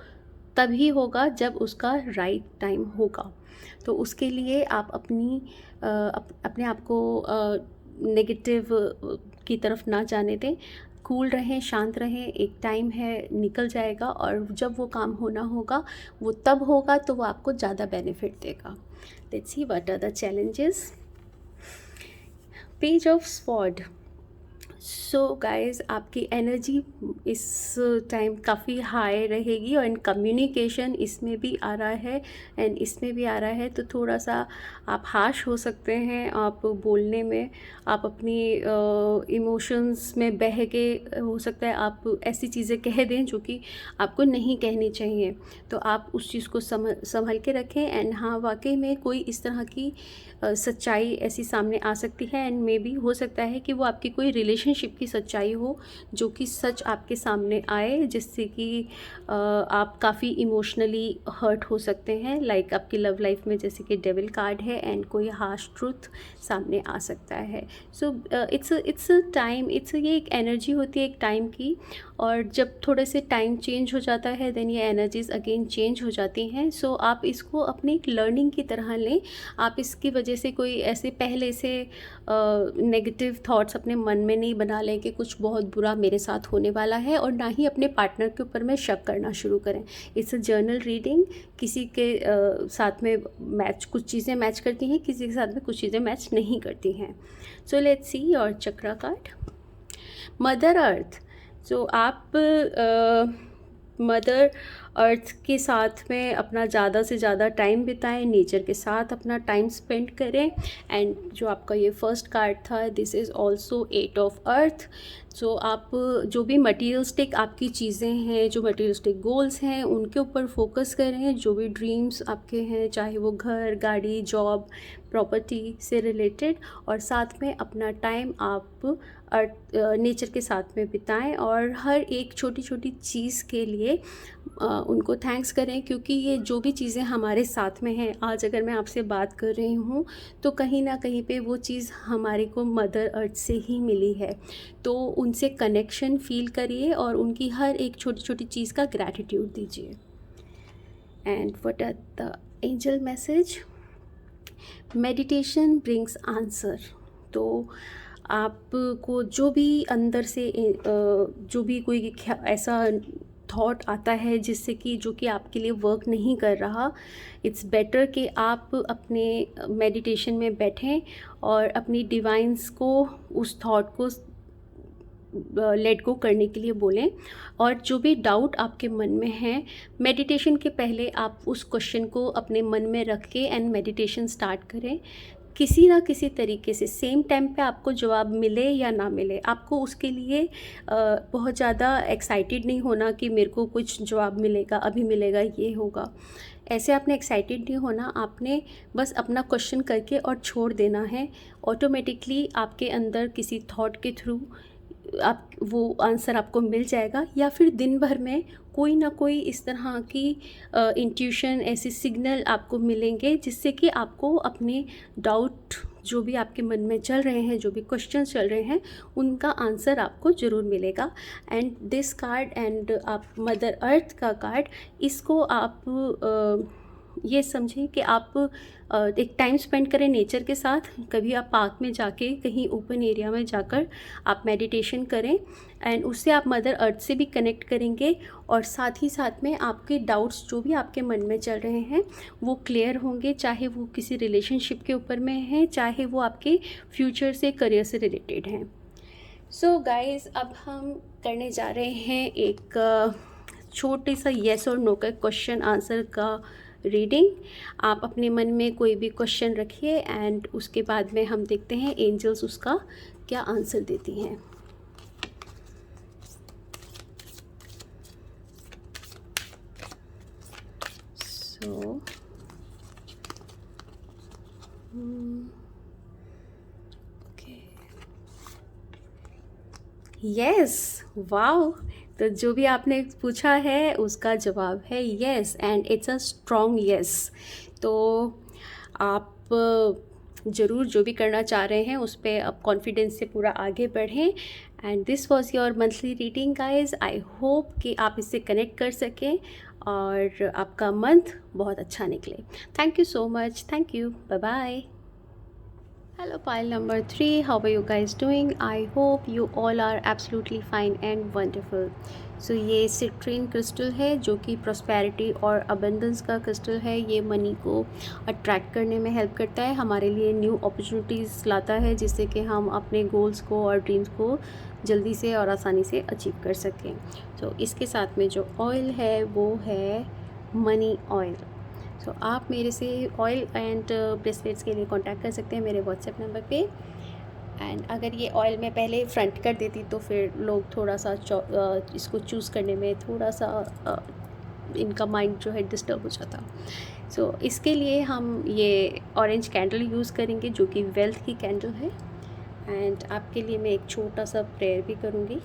तभी होगा जब उसका राइट टाइम होगा। तो उसके लिए आप अपने आप को नेगेटिव की तरफ ना जाने दें, कूल रहें, शांत रहें। एक टाइम है, निकल जाएगा और जब वो काम होना होगा वो तब होगा, तो वो आपको ज़्यादा बेनिफिट देगा। Let's see what are the challenges. Page of sword. So guys, आपकी एनर्जी इस टाइम काफ़ी हाई रहेगी और इन कम्युनिकेशन इसमें भी आ रहा है एंड इसमें भी आ रहा है, तो थोड़ा सा आप हार्श हो सकते हैं। आप बोलने में आप अपनी इमोशंस में बह के हो सकता है आप ऐसी चीज़ें कह दें जो कि आपको नहीं कहनी चाहिए, तो आप उस चीज़ को संभल के रखें। एंड हाँ, वाकई में कोई इस तरह की सच्चाई ऐसी सामने आ सकती है एंड मे बी हो सकता है कि वो आपकी कोई रिलेशनशिप की सच्चाई हो जो कि सच आपके सामने आए, जिससे कि आप काफ़ी इमोशनली हर्ट हो सकते हैं। लाइक आपकी लव लाइफ में जैसे कि डेविल कार्ड है एंड कोई हार्श ट्रुथ सामने आ सकता है। सो इट्स टाइम, ये एक एनर्जी होती है एक टाइम की, और जब थोड़े से टाइम चेंज हो जाता है देन ये एनर्जीज़ अगेन चेंज हो जाती हैं। सो आप इसको अपनी एक लर्निंग की तरह लें। आप इसकी वजह से कोई ऐसे पहले से नेगेटिव थॉट्स अपने मन में नहीं बना लें कि कुछ बहुत बुरा मेरे साथ होने वाला है, और ना ही अपने पार्टनर के ऊपर में शक करना शुरू करें। It's a journal reading. किसी के साथ में कुछ चीज़ें मैच करती हैं, किसी के साथ में कुछ चीज़ें मैच नहीं करती हैं। So let's see your chakra card. Mother earth. तो आप मदर अर्थ के साथ में अपना ज़्यादा से ज़्यादा टाइम बिताएं, नेचर के साथ अपना टाइम स्पेंड करें। एंड जो आपका ये फर्स्ट कार्ड था, this is also 8 of earth. So आप जो भी मटीरियलिस्टिक आपकी चीज़ें हैं, जो मटीरियलिस्टिक गोल्स हैं, उनके ऊपर फोकस करें। जो भी ड्रीम्स आपके हैं, चाहे वो घर, गाड़ी, जॉब, प्रॉपर्टी से रिलेटेड, और साथ में अपना टाइम आप नेचर के साथ में बिताएं और हर एक छोटी छोटी चीज़ के लिए उनको थैंक्स करें, क्योंकि ये जो भी चीज़ें हमारे साथ में हैं, आज अगर मैं आपसे बात कर रही हूँ तो कहीं ना कहीं पे वो चीज़ हमारे को मदर अर्थ से ही मिली है। तो उनसे कनेक्शन फील करिए और उनकी हर एक छोटी छोटी चीज़ का ग्रैटिट्यूड दीजिए। And what are the angel message? Meditation brings answer. तो आपको जो भी अंदर से जो भी कोई ऐसा थॉट आता है जिससे कि जो कि आपके लिए वर्क नहीं कर रहा, इट्स बेटर कि आप अपने मेडिटेशन में बैठें और अपनी डिवाइन्स को उस थॉट को लेट गो करने के लिए बोलें। और जो भी डाउट आपके मन में है, मेडिटेशन के पहले आप उस क्वेश्चन को अपने मन में रख के एंड मेडिटेशन स्टार्ट करें। किसी ना किसी तरीके से सेम टाइम पे आपको जवाब मिले या ना मिले, आपको उसके लिए बहुत ज़्यादा एक्साइटेड नहीं होना कि मेरे को कुछ जवाब मिलेगा, अभी मिलेगा, ये होगा। ऐसे आपने एक्साइटेड नहीं होना, आपने बस अपना क्वेश्चन करके और छोड़ देना है। ऑटोमेटिकली आपके अंदर किसी थॉट के थ्रू आप वो आंसर आपको मिल जाएगा, या फिर दिन भर में कोई ना कोई इस तरह की इंट्यूशन, ऐसे सिग्नल आपको मिलेंगे जिससे कि आपको अपने डाउट जो भी आपके मन में चल रहे हैं, जो भी क्वेश्चन चल रहे हैं, उनका आंसर आपको ज़रूर मिलेगा। एंड दिस कार्ड एंड आप मदर अर्थ का कार्ड, इसको आप ये समझें कि आप एक टाइम स्पेंड करें नेचर के साथ। कभी आप पार्क में जाके, कहीं ओपन एरिया में जाकर आप मेडिटेशन करें एंड उससे आप मदर अर्थ से भी कनेक्ट करेंगे, और साथ ही साथ में आपके डाउट्स जो भी आपके मन में चल रहे हैं वो क्लियर होंगे, चाहे वो किसी रिलेशनशिप के ऊपर में है, चाहे वो आपके फ्यूचर से, करियर से रिलेटेड हैं। सो गाइज़, अब हम करने जा रहे हैं एक छोटे सा येस और नो का क्वेश्चन आंसर का रीडिंग। आप अपने मन में कोई भी क्वेश्चन रखिए एंड उसके बाद में हम देखते हैं एंजल्स उसका क्या आंसर देती हैं। So yes, wow. तो जो भी आपने पूछा है उसका जवाब है yes, and it's a strong yes. तो आप ज़रूर जो भी करना चाह रहे हैं उस पर अब कॉन्फिडेंस से पूरा आगे बढ़ें। And this was your monthly reading guys. I hope कि आप इससे कनेक्ट कर सकें और आपका मंथ बहुत अच्छा निकले। Thank you so much, thank you, bye bye. Hello pile number 3, how are you guys doing? I hope you all are absolutely fine and wonderful. So ये citrine crystal है जो कि prosperity और abundance का crystal है। ये मनी को अट्रैक्ट करने में हेल्प करता है, हमारे लिए न्यू अपॉर्चुनिटीज़ लाता है जिससे कि हम अपने गोल्स को और ड्रीम्स को जल्दी से और आसानी से अचीव कर सकें। तो इसके साथ में जो ऑयल है वो है मनी ऑयल। तो आप मेरे से ऑयल एंड ब्रेसलेट्स के लिए कांटेक्ट कर सकते हैं मेरे व्हाट्सएप नंबर पे। एंड अगर ये ऑयल मैं पहले फ्रंट कर देती तो फिर लोग थोड़ा सा इसको चूज़ करने में थोड़ा सा इनका माइंड जो है डिस्टर्ब हो जाता। सो इसके लिए हम ये ऑरेंज कैंडल यूज़ करेंगे जो कि वेल्थ की कैंडल है। एंड आपके लिए मैं एक छोटा सा प्रेयर भी करूँगी।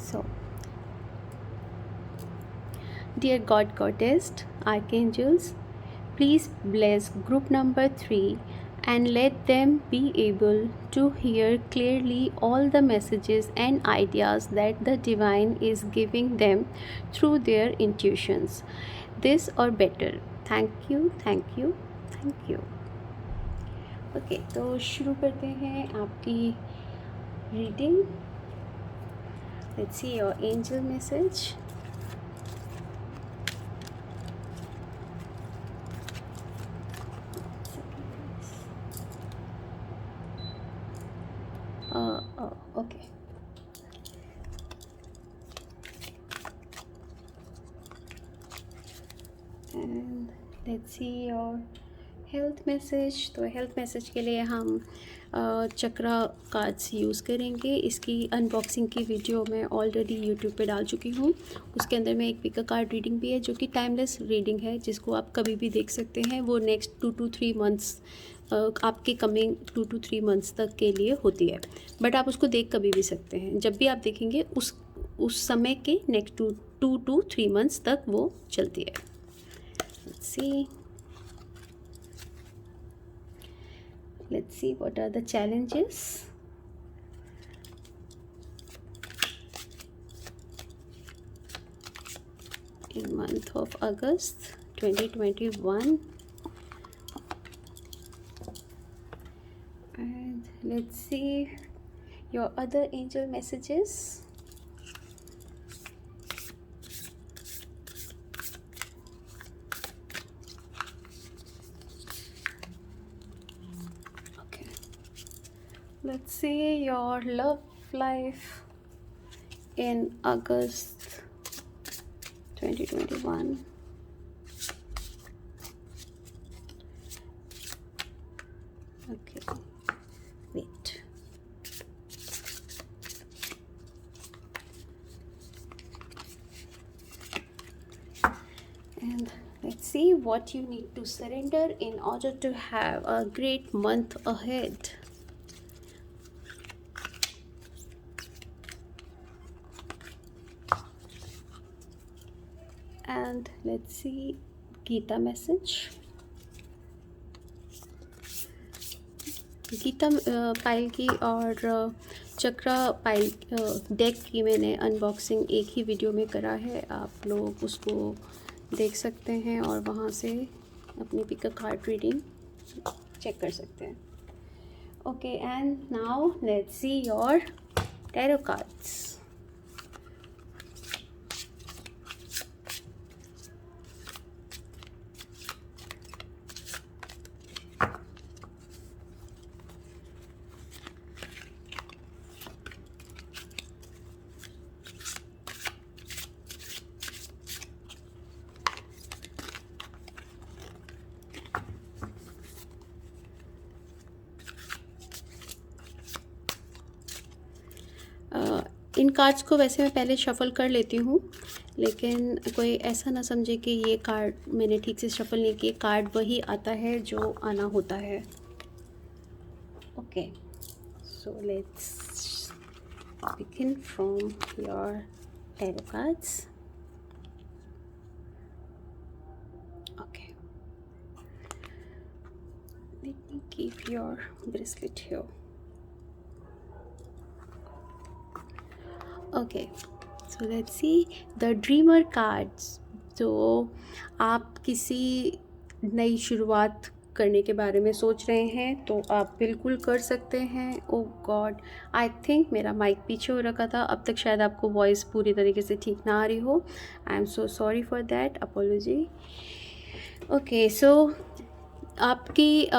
So, dear God, Goddess, Archangels, please bless group number 3 and let them be able to hear clearly all the messages and ideas that the Divine is giving them through their intuitions. This or better. Thank you, thank you, thank you. Okay, तो शुरू करते हैं आपकी reading. Let's see your angel message. Let's see your health message. तो हेल्थ मैसेज के लिए हम चक्रा कार्ड्स यूज़ करेंगे। इसकी अनबॉक्सिंग की वीडियो मैं ऑलरेडी यूट्यूब पे डाल चुकी हूँ। उसके अंदर में एक पिक कार्ड रीडिंग भी है जो कि टाइमलेस रीडिंग है, जिसको आप कभी भी देख सकते हैं। वो नेक्स्ट 2 to 3 मंथ्स आपके कमिंग 2 to 3 मंथ्स तक के लिए होती है, बट आप उसको देख कभी भी सकते हैं। जब भी आप देखेंगे उस समय के नेक्स्ट 2 to 3 मंथ्स तक वो चलती है। Let's see what are the challenges. In month of August 2021, and let's see your other angel messages. Let's see your love life in August 2021. Okay, wait. And let's see what you need to surrender in order to have a great month ahead. And let's see Gita message. Gita pile की और चक्रा पाइल डेक की मैंने अनबॉक्सिंग एक ही वीडियो में करा है, आप लोग उसको देख सकते हैं और वहाँ से अपनी पिक कार्ड रीडिंग चेक कर सकते हैं। Okay, and now let's see your tarot cards. In cards को वैसे मैं पहले शफ़ल कर लेती हूँ, लेकिन कोई ऐसा ना समझे कि ये कार्ड मैंने ठीक से शफ़ल नहीं किए। कार्ड वही आता है जो आना होता है। Okay, so let's begin from your tarot cards. Okay, let me keep your bracelet here. Okay, so let's see the dreamer cards. तो आप किसी नई शुरुआत करने के बारे में सोच रहे हैं तो आप बिल्कुल कर सकते हैं। ओ गॉड, आई थिंक मेरा माइक पीछे हो रखा था, अब तक शायद आपको वॉइस पूरी तरीके से ठीक ना आ रही हो। I am so sorry for that, apology. Okay, so आपकी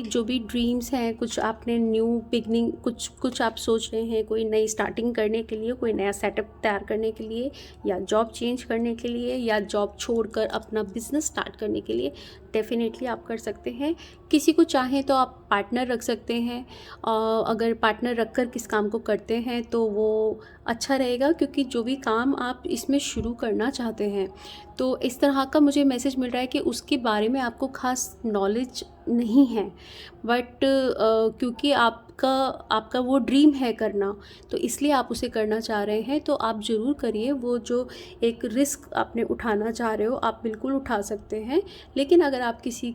जो भी ड्रीम्स हैं, कुछ आपने न्यू बिगनिंग, कुछ आप सोच रहे हैं, कोई नई स्टार्टिंग करने के लिए, कोई नया सेटअप तैयार करने के लिए, या जॉब चेंज करने के लिए, या जॉब छोड़कर अपना बिजनेस स्टार्ट करने के लिए, डेफिनेटली आप कर सकते हैं। किसी को चाहें तो आप पार्टनर रख सकते हैं, और अगर पार्टनर रखकर किस काम को करते हैं तो वो अच्छा रहेगा, क्योंकि जो भी काम आप इसमें शुरू करना चाहते हैं तो इस तरह का मुझे मैसेज मिल रहा है कि उसके बारे में आपको ख़ास नॉलेज नहीं है, बट क्योंकि आपका वो ड्रीम है करना, तो इसलिए आप उसे करना चाह रहे हैं, तो आप ज़रूर करिए। वो जो एक रिस्क आपने उठाना चाह रहे हो, आप बिल्कुल उठा सकते हैं। लेकिन अगर आप किसी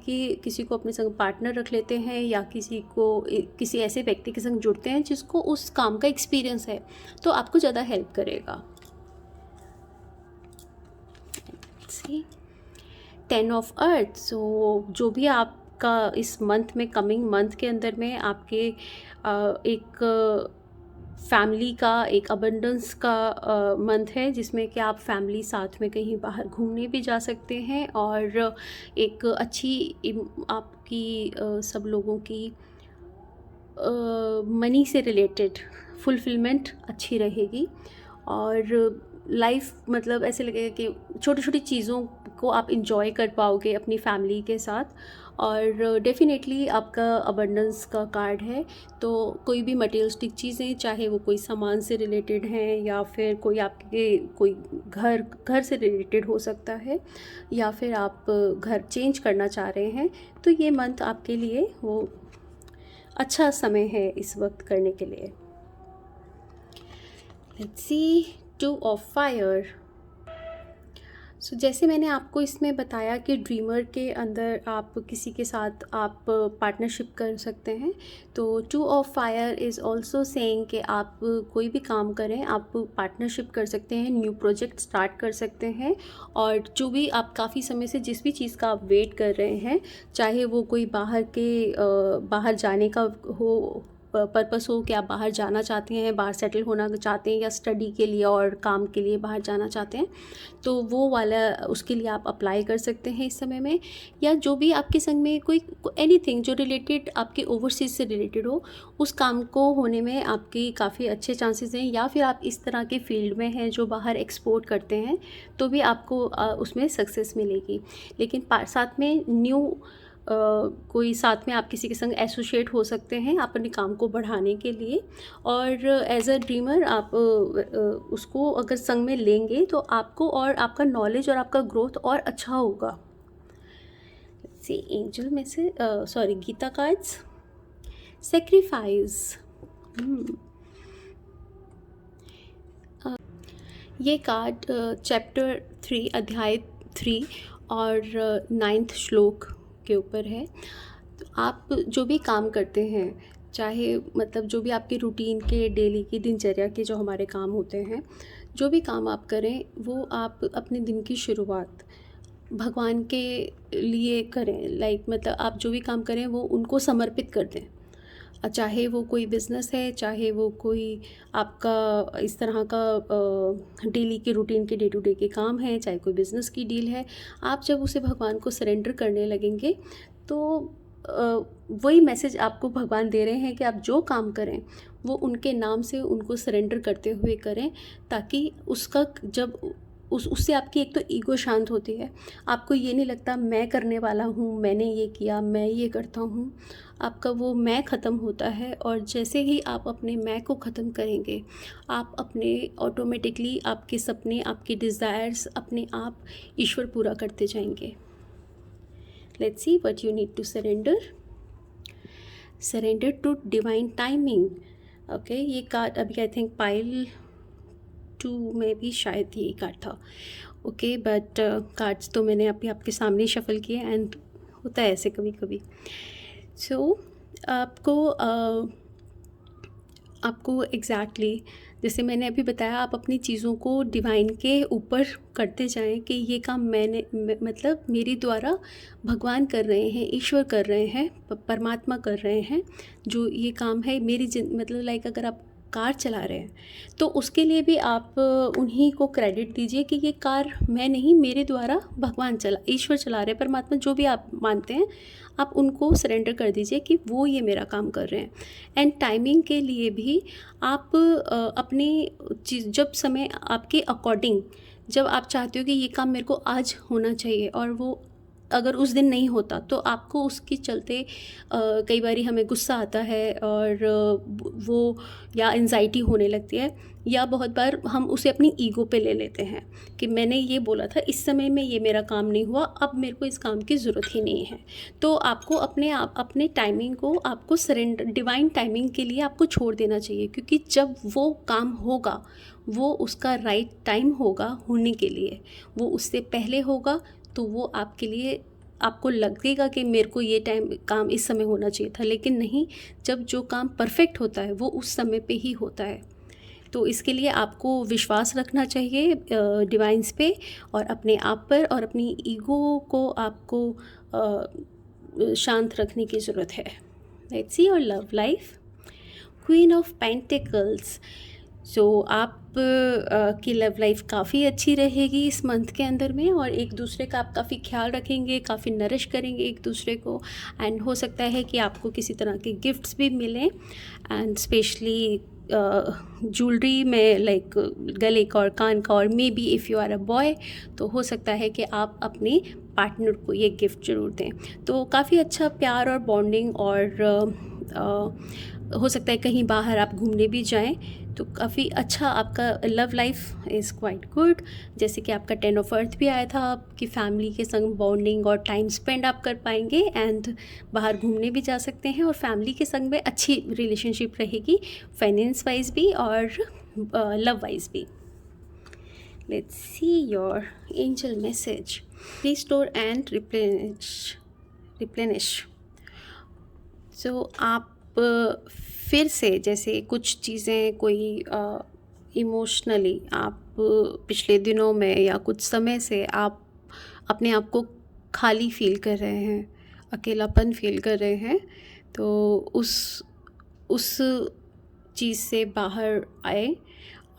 को अपने संग पार्टनर रख लेते हैं, या किसी ऐसे व्यक्ति के संग जुड़ते हैं जिसको उस काम का एक्सपीरियंस है, तो आपको ज़्यादा हेल्प करेगा। 10 ऑफ अर्थ। सो जो भी आपका इस मंथ में, कमिंग मंथ के अंदर में आपके एक फैमिली का, एक अबंडेंस का मंथ है, जिसमें कि आप फैमिली साथ में कहीं बाहर घूमने भी जा सकते हैं, और एक अच्छी आपकी सब लोगों की मनी से रिलेटेड फुलफिलमेंट अच्छी रहेगी। और लाइफ मतलब ऐसे लगेगा कि छोटी छोटी चीज़ों को आप इंजॉय कर पाओगे अपनी फैमिली के साथ। और डेफ़िनेटली आपका अबंडेंस का कार्ड है, तो कोई भी मटेरियलिस्टिक चीज़ें, चाहे वो कोई सामान से रिलेटेड हैं या फिर कोई आपके कोई घर से रिलेटेड हो सकता है, या फिर आप घर चेंज करना चाह रहे हैं, तो ये मंथ आपके लिए वो अच्छा समय है इस वक्त करने के लिए। Let's see, 2 of fire. So जैसे मैंने आपको इसमें बताया कि ड्रीमर के अंदर आप किसी के साथ आप पार्टनरशिप कर सकते हैं, तो 2 of fire is also saying कि आप कोई भी काम करें, आप पार्टनरशिप कर सकते हैं, न्यू प्रोजेक्ट स्टार्ट कर सकते हैं। और जो भी आप काफ़ी समय से जिस भी चीज़ का आप वेट कर रहे हैं, चाहे वो कोई बाहर जाने का हो, पर्पस हो कि आप बाहर जाना चाहते हैं, बाहर सेटल होना चाहते हैं, या स्टडी के लिए और काम के लिए बाहर जाना चाहते हैं, तो वो वाला उसके लिए आप अप्लाई कर सकते हैं इस समय में। या जो भी आपके संग में कोई एनीथिंग जो रिलेटेड आपके ओवरसीज़ से रिलेटेड हो, उस काम को होने में आपकी काफ़ी अच्छे चांसेस हैं। या फिर आप इस तरह के फील्ड में हैं जो बाहर एक्सपोर्ट करते हैं, तो भी आपको उसमें सक्सेस मिलेगी। लेकिन साथ में कोई साथ में आप किसी के संग एसोसिएट हो सकते हैं अपने काम को बढ़ाने के लिए। और एज अ ड्रीमर आप उसको अगर संग में लेंगे तो आपको और आपका नॉलेज और आपका ग्रोथ और अच्छा होगा। सी एंजल में से गीता कार्ड्स, सेक्रीफाइस। ये कार्ड चैप्टर 3 अध्याय 3 और 9th श्लोक के ऊपर है। तो आप जो भी काम करते हैं, चाहे मतलब जो भी आपके रूटीन के डेली की दिनचर्या के जो हमारे काम होते हैं, जो भी काम आप करें, वो आप अपने दिन की शुरुआत भगवान के लिए करें। मतलब आप जो भी काम करें वो उनको समर्पित कर दें। चाहे वो कोई बिज़नेस है, चाहे वो कोई आपका इस तरह का डेली के रूटीन के डे टू डे के काम हैं, चाहे कोई बिज़नेस की डील है, आप जब उसे भगवान को सरेंडर करने लगेंगे, तो वही मैसेज आपको भगवान दे रहे हैं कि आप जो काम करें वो उनके नाम से उनको सरेंडर करते हुए करें, ताकि उसका जब उससे आपकी एक तो ईगो शांत होती है। आपको ये नहीं लगता मैं करने वाला हूँ, मैंने ये किया, मैं ये करता हूँ। आपका वो मैं ख़त्म होता है, और जैसे ही आप अपने मैं को ख़त्म करेंगे, आप अपने ऑटोमेटिकली आपके सपने, आपके डिज़ायर्स अपने आप ईश्वर पूरा करते जाएंगे। Let's see what you need to surrender to divine timing. Okay, ये कार्ड अभी आई थिंक पाइल 2 में भी शायद ये कार्ड था। ओके, बट कार्ड्स तो मैंने अभी आपके सामने शफल किए, एंड होता है ऐसे कभी कभी। सो आपको एग्जैक्टली जैसे मैंने अभी बताया, आप अपनी चीज़ों को डिवाइन के ऊपर करते जाएं कि ये काम मतलब मेरे द्वारा भगवान कर रहे हैं, ईश्वर कर रहे हैं, परमात्मा कर रहे हैं। जो ये काम है मेरी मतलब अगर आप कार चला रहे हैं, तो उसके लिए भी आप उन्हीं को क्रेडिट दीजिए कि ये कार मैं नहीं, मेरे द्वारा भगवान ईश्वर चला रहे हैं, परमात्मा जो भी आप मानते हैं, आप उनको सरेंडर कर दीजिए कि वो ये मेरा काम कर रहे हैं। एंड टाइमिंग के लिए भी आप अपनी चीज़, जब समय आपके अकॉर्डिंग, जब आप चाहते हो कि ये काम मेरे को आज होना चाहिए, और वो अगर उस दिन नहीं होता, तो आपको उसके चलते कई बारी हमें गुस्सा आता है, और वो या एंजाइटी होने लगती है, या बहुत बार हम उसे अपनी ईगो पे ले लेते हैं कि मैंने ये बोला था, इस समय में ये मेरा काम नहीं हुआ, अब मेरे को इस काम की ज़रूरत ही नहीं है। तो आपको अपने टाइमिंग को आपको सरेंडर, डिवाइन टाइमिंग के लिए आपको छोड़ देना चाहिए, क्योंकि जब वो काम होगा, वो उसका राइट टाइम होगा होने के लिए, वो उससे पहले होगा, तो वो आपके लिए, आपको लगेगा कि मेरे को ये काम इस समय होना चाहिए था, लेकिन नहीं, जब जो काम परफेक्ट होता है वो उस समय पे ही होता है। तो इसके लिए आपको विश्वास रखना चाहिए डिवाइन्स पे, और अपने आप पर, और अपनी ईगो को आपको शांत रखने की ज़रूरत है। Let's see your love life, queen of pentacles. So आप की लव लाइफ काफ़ी अच्छी रहेगी इस मंथ के अंदर में, और एक दूसरे का आप काफ़ी ख्याल रखेंगे, काफ़ी नरिश करेंगे एक दूसरे को, एंड हो सकता है कि आपको किसी तरह के गिफ्ट्स भी मिलें, एंड स्पेशली ज्वेलरी में लाइक गले का और कान का, और maybe if you are a boy तो हो सकता है कि आप अपने पार्टनर को ये गिफ्ट ज़रूर दें। तो काफ़ी अच्छा प्यार और बॉन्डिंग, और हो सकता है कहीं बाहर आप घूमने भी जाएं तो काफ़ी अच्छा आपका love life is quite good. जैसे कि आपका 10 ऑफ अर्थ भी आया था, आपकी फैमिली के संग बॉन्डिंग और टाइम स्पेंड आप कर पाएंगे, एंड बाहर घूमने भी जा सकते हैं, और फैमिली के संग में अच्छी रिलेशनशिप रहेगी, फाइनेंस वाइज भी और लव वाइज भी। Let's see your angel message. Restore and replenish. So आप फिर से जैसे कुछ चीज़ें कोई इमोशनली आप पिछले दिनों में या कुछ समय से आप अपने आप को खाली फील कर रहे हैं, अकेलापन फील कर रहे हैं, तो उस चीज़ से बाहर आए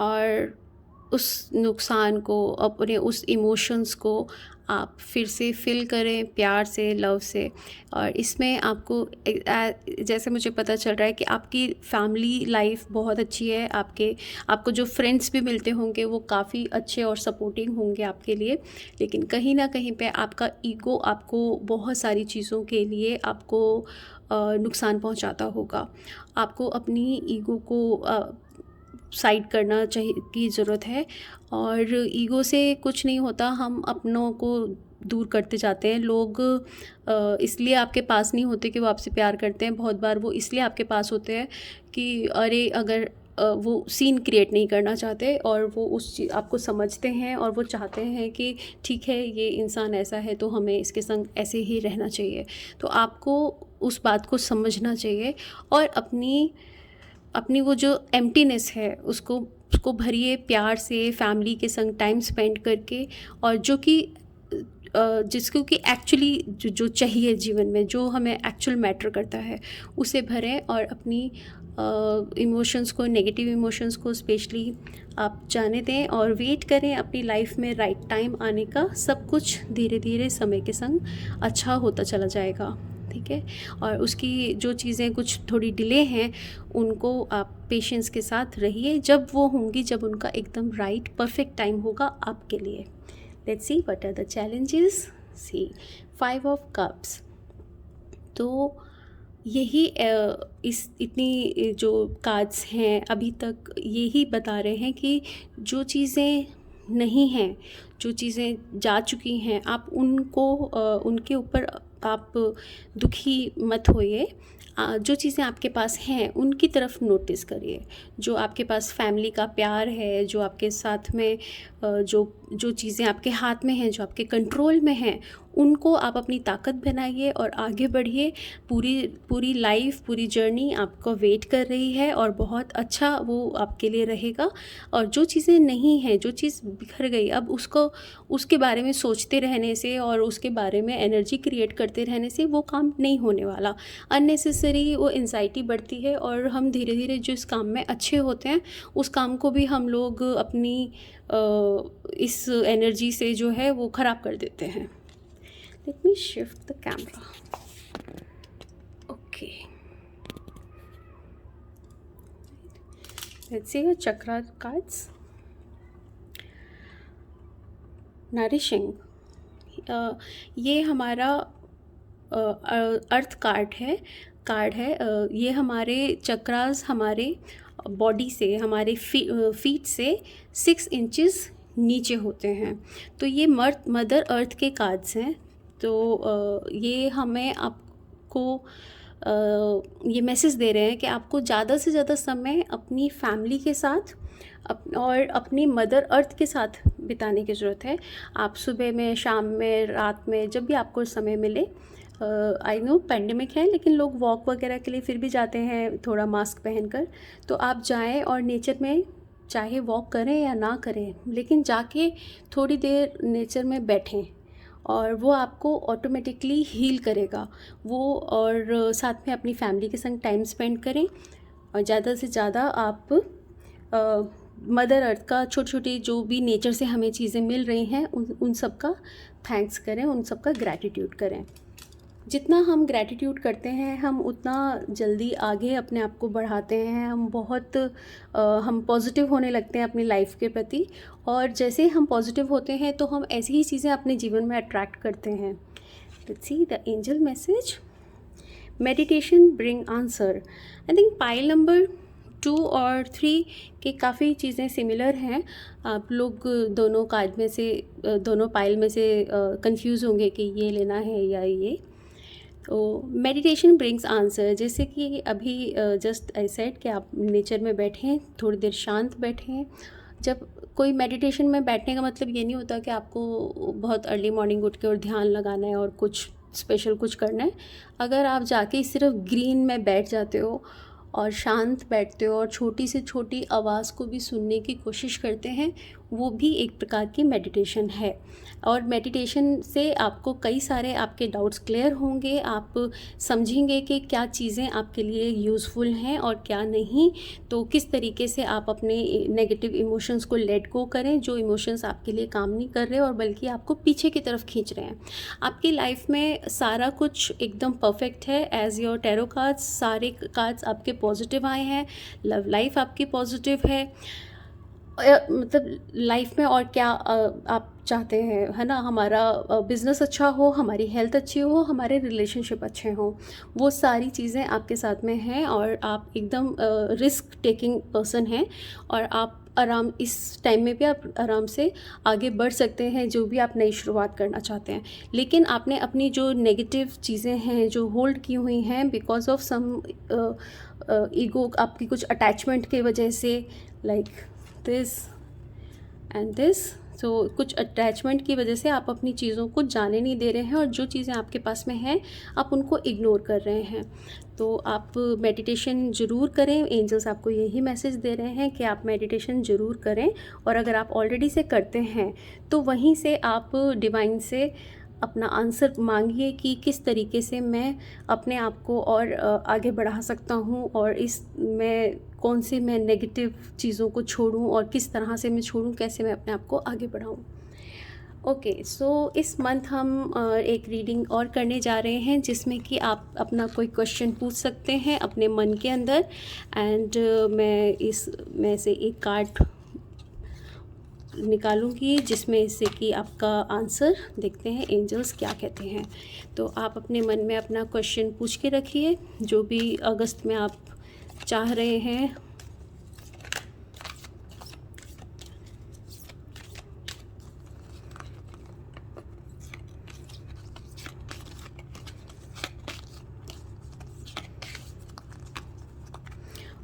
और उस नुकसान को, अपने उस इमोशंस को आप फिर से फ़ील करें प्यार से, लव से। और इसमें आपको जैसे मुझे पता चल रहा है कि आपकी फैमिली लाइफ बहुत अच्छी है, आपको जो फ्रेंड्स भी मिलते होंगे वो काफ़ी अच्छे और सपोर्टिंग होंगे आपके लिए, लेकिन कहीं ना कहीं पे आपका ईगो आपको बहुत सारी चीज़ों के लिए आपको नुकसान पहुंचाता होगा। आपको अपनी ईगो को साइड करना चाहिए की ज़रूरत है, और ईगो से कुछ नहीं होता, हम अपनों को दूर करते जाते हैं। लोग इसलिए आपके पास नहीं होते कि वो आपसे प्यार करते हैं, बहुत बार वो इसलिए आपके पास होते हैं कि अरे अगर वो सीन क्रिएट नहीं करना चाहते, और वो आपको समझते हैं और वो चाहते हैं कि ठीक है ये इंसान ऐसा है तो हमें इसके संग ऐसे ही रहना चाहिए। तो आपको उस बात को समझना चाहिए और अपनी वो जो एम्प्टीनेस है उसको भरिए प्यार से, फैमिली के संग टाइम स्पेंड करके, और जो कि जिसको कि एक्चुअली जो चाहिए जीवन में, जो हमें एक्चुअल मैटर करता है उसे भरें, और अपनी इमोशंस को, नेगेटिव इमोशंस को स्पेशली आप जाने दें, और वेट करें अपनी लाइफ में राइट टाइम आने का। सब कुछ धीरे धीरे समय के संग अच्छा होता चला जाएगा, ठीक है। और उसकी जो चीज़ें कुछ थोड़ी डिले हैं उनको आप पेशेंस के साथ रहिए, जब वो होंगी, जब उनका एकदम राइट परफेक्ट टाइम होगा आपके लिए। Let's see what are the challenges. See 5 of cups. तो यही इतनी जो कार्ड्स हैं अभी तक यही बता रहे हैं कि जो चीज़ें नहीं हैं, जो चीज़ें जा चुकी हैं, आप उनके ऊपर आप दुखी मत होइए। जो चीज़ें आपके पास हैं उनकी तरफ नोटिस करिए। जो आपके पास फैमिली का प्यार है, जो आपके साथ में जो चीज़ें आपके हाथ में हैं, जो आपके कंट्रोल में हैं, उनको आप अपनी ताकत बनाइए और आगे बढ़िए। पूरी लाइफ, पूरी जर्नी आपको वेट कर रही है और बहुत अच्छा वो आपके लिए रहेगा। और जो चीज़ें नहीं हैं, जो चीज़ बिखर गई, अब उसके बारे में सोचते रहने से और उसके बारे में एनर्जी क्रिएट करते रहने से वो काम नहीं होने वाला। अननेसेसरी वो एंजाइटी बढ़ती है, और हम धीरे धीरे जिस काम में अच्छे होते हैं उस काम को भी हम लोग अपनी इस एनर्जी से जो है वो ख़राब कर देते हैं। Let me shift the camera. Okay. Let's see your chakra cards. Nourishing. ये हमारा अर्थ कार्ड है। ये हमारे चक्रास हमारे बॉडी से, हमारे फीट से 6 इंचेस नीचे होते हैं। तो ये मदर अर्थ के कार्ड्स हैं। तो ये हमें आपको ये मैसेज दे रहे हैं कि आपको ज़्यादा से ज़्यादा समय अपनी फैमिली के साथ और अपनी मदर अर्थ के साथ बिताने की ज़रूरत है। आप सुबह में, शाम में, रात में, जब भी आपको समय मिले। आई नो पेंडेमिक है, लेकिन लोग वॉक वगैरह के लिए फिर भी जाते हैं थोड़ा मास्क पहनकर। तो आप जाएं और नेचर में, चाहे वॉक करें या ना करें, लेकिन जाके थोड़ी देर नेचर में बैठें, और वो आपको ऑटोमेटिकली हील करेगा वो। और साथ में अपनी फैमिली के संग टाइम स्पेंड करें, और ज़्यादा से ज़्यादा आप मदर अर्थ का छोटी जो भी नेचर से हमें चीज़ें मिल रही हैं उन सब का थैंक्स करें, उन सब का ग्रैटिट्यूड करें। जितना हम ग्रैटिट्यूड करते हैं हम उतना जल्दी आगे अपने आप को बढ़ाते हैं, हम पॉजिटिव होने लगते हैं अपनी लाइफ के प्रति, और जैसे हम पॉजिटिव होते हैं तो हम ऐसी ही चीज़ें अपने जीवन में अट्रैक्ट करते हैं। Let's see the angel message. Meditation bring answer. I think pile number 2 और 3 के काफ़ी चीज़ें सिमिलर हैं। आप लोग दोनों पाइल में से कंफ्यूज होंगे कि ये लेना है या ये। तो मेडिटेशन ब्रिंग्स आंसर, जैसे कि अभी जस्ट आई सेड कि आप नेचर में बैठें, थोड़ी देर शांत बैठें। जब कोई मेडिटेशन में बैठने का मतलब ये नहीं होता कि आपको बहुत अर्ली मॉर्निंग उठ के और ध्यान लगाना है और कुछ स्पेशल कुछ करना है। अगर आप जाके सिर्फ ग्रीन में बैठ जाते हो और शांत बैठते हो और छोटी से छोटी आवाज़ को भी सुनने की कोशिश करते हैं, वो भी एक प्रकार की मेडिटेशन है। और मेडिटेशन से आपको कई सारे आपके डाउट्स क्लियर होंगे, आप समझेंगे कि क्या चीज़ें आपके लिए यूज़फुल हैं और क्या नहीं। तो किस तरीके से आप अपने नेगेटिव इमोशंस को लेट गो करें, जो इमोशंस आपके लिए काम नहीं कर रहे और बल्कि आपको पीछे की तरफ खींच रहे हैं। आपकी लाइफ में सारा कुछ एकदम परफेक्ट है। एज़ योर टैरो कार्ड्स, सारे कार्ड्स आपके पॉजिटिव आए हैं। लव लाइफ आपकी पॉजिटिव है। मतलब लाइफ में और क्या आप चाहते हैं, है ना? हमारा बिज़नेस अच्छा हो, हमारी हेल्थ अच्छी हो, हमारे रिलेशनशिप अच्छे हों, वो सारी चीज़ें आपके साथ में हैं और आप एकदम रिस्क टेकिंग पर्सन हैं और आप इस टाइम में भी आप आराम से आगे बढ़ सकते हैं, जो भी आप नई शुरुआत करना चाहते हैं। लेकिन आपने अपनी जो नेगेटिव चीज़ें हैं जो होल्ड की हुई हैं बिकॉज ऑफ सम ईगो, आपकी कुछ अटैचमेंट की वजह से, लाइक दिस एंड दिस, तो कुछ अटैचमेंट की वजह से आप अपनी चीज़ों को जाने नहीं दे रहे हैं और जो चीज़ें आपके पास में हैं आप उनको इग्नोर कर रहे हैं। तो आप मेडिटेशन ज़रूर करें। एंजल्स आपको यही मैसेज दे रहे हैं कि आप मेडिटेशन ज़रूर करें, और अगर आप ऑलरेडी से करते हैं तो वहीं से आप डिवाइन से अपना आंसर मांगिए कि किस तरीके से मैं अपने आप को और आगे बढ़ा सकता हूँ, और कौन सी मैं नेगेटिव चीज़ों को छोड़ूँ और किस तरह से मैं छोड़ूँ, कैसे मैं अपने आप को आगे बढ़ाऊँ। ओके, सो इस मंथ हम एक रीडिंग और करने जा रहे हैं जिसमें कि आप अपना कोई क्वेश्चन पूछ सकते हैं अपने मन के अंदर, एंड मैं इसमें से एक कार्ड निकालूंगी जिसमें से कि आपका आंसर देखते हैं एंजल्स क्या कहते हैं। तो आप अपने मन में अपना क्वेश्चन पूछ के रखिए, जो भी अगस्त में आप चाह रहे हैं।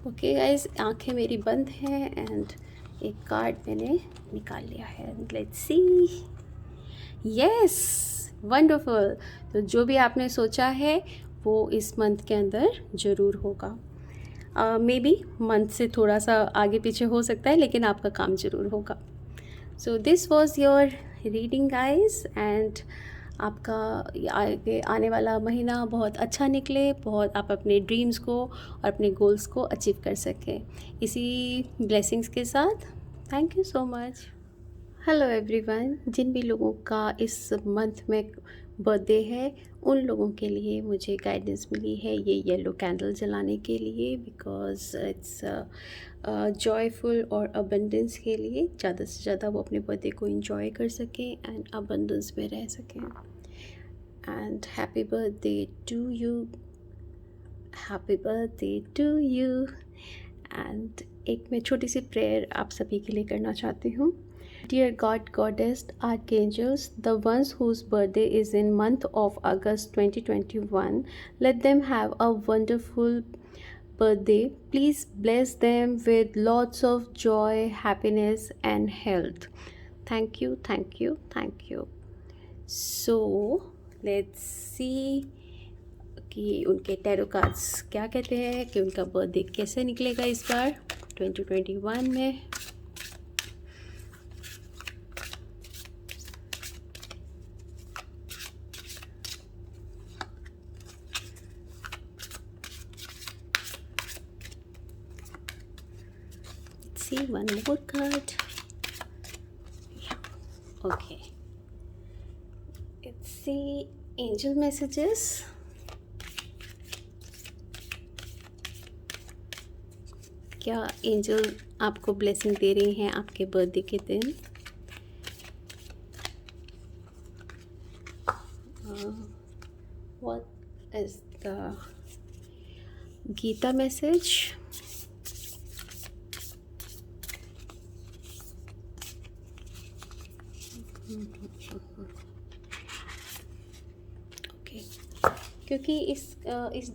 ओके गाइस, आंखें मेरी बंद हैं एंड एक कार्ड मैंने निकाल लिया है। Let's C. Yes, wonderful. तो जो भी आपने सोचा है वो इस मंथ के अंदर ज़रूर होगा। मे बी मंथ से थोड़ा सा आगे पीछे हो सकता है, लेकिन आपका काम ज़रूर होगा। So this was your reading guys, and आपका आगे आने वाला महीना बहुत अच्छा निकले, बहुत आप अपने ड्रीम्स को और अपने गोल्स को अचीव कर सकें। इसी ब्लेसिंग्स के साथ thank you so much. Hello everyone, जिन भी लोगों का इस मंथ में बर्थडे है उन लोगों के लिए मुझे गाइडेंस मिली है ये येलो कैंडल जलाने के लिए, बिकॉज इट्स जॉयफुल और अबंडेंस के लिए ज़्यादा से ज़्यादा वो अपने बर्थडे को इंजॉय कर सकें एंड अबंडेंस में रह सकें। And happy birthday to you, happy birthday to you. And एक मैं छोटी सी प्रेयर आप सभी के लिए करना चाहती हूँ। Dear God, Goddess, Archangels, the ones whose birthday is in month of August 2021, let them have a wonderful birthday. Please bless them with lots of joy, happiness and health. Thank you, thank you, thank you. So, let's see कि उनके टैरो कार्ड्स क्या कहते हैं, कि उनका बर्थडे कैसे निकलेगा इस बार 2021 में। See one more card. Yeah. Okay, let's see angel messages क्या एंजल आपको ब्लेसिंग दे रही हैं आपके बर्थडे के दिन। What is the Gita message. Okay, क्योंकि इस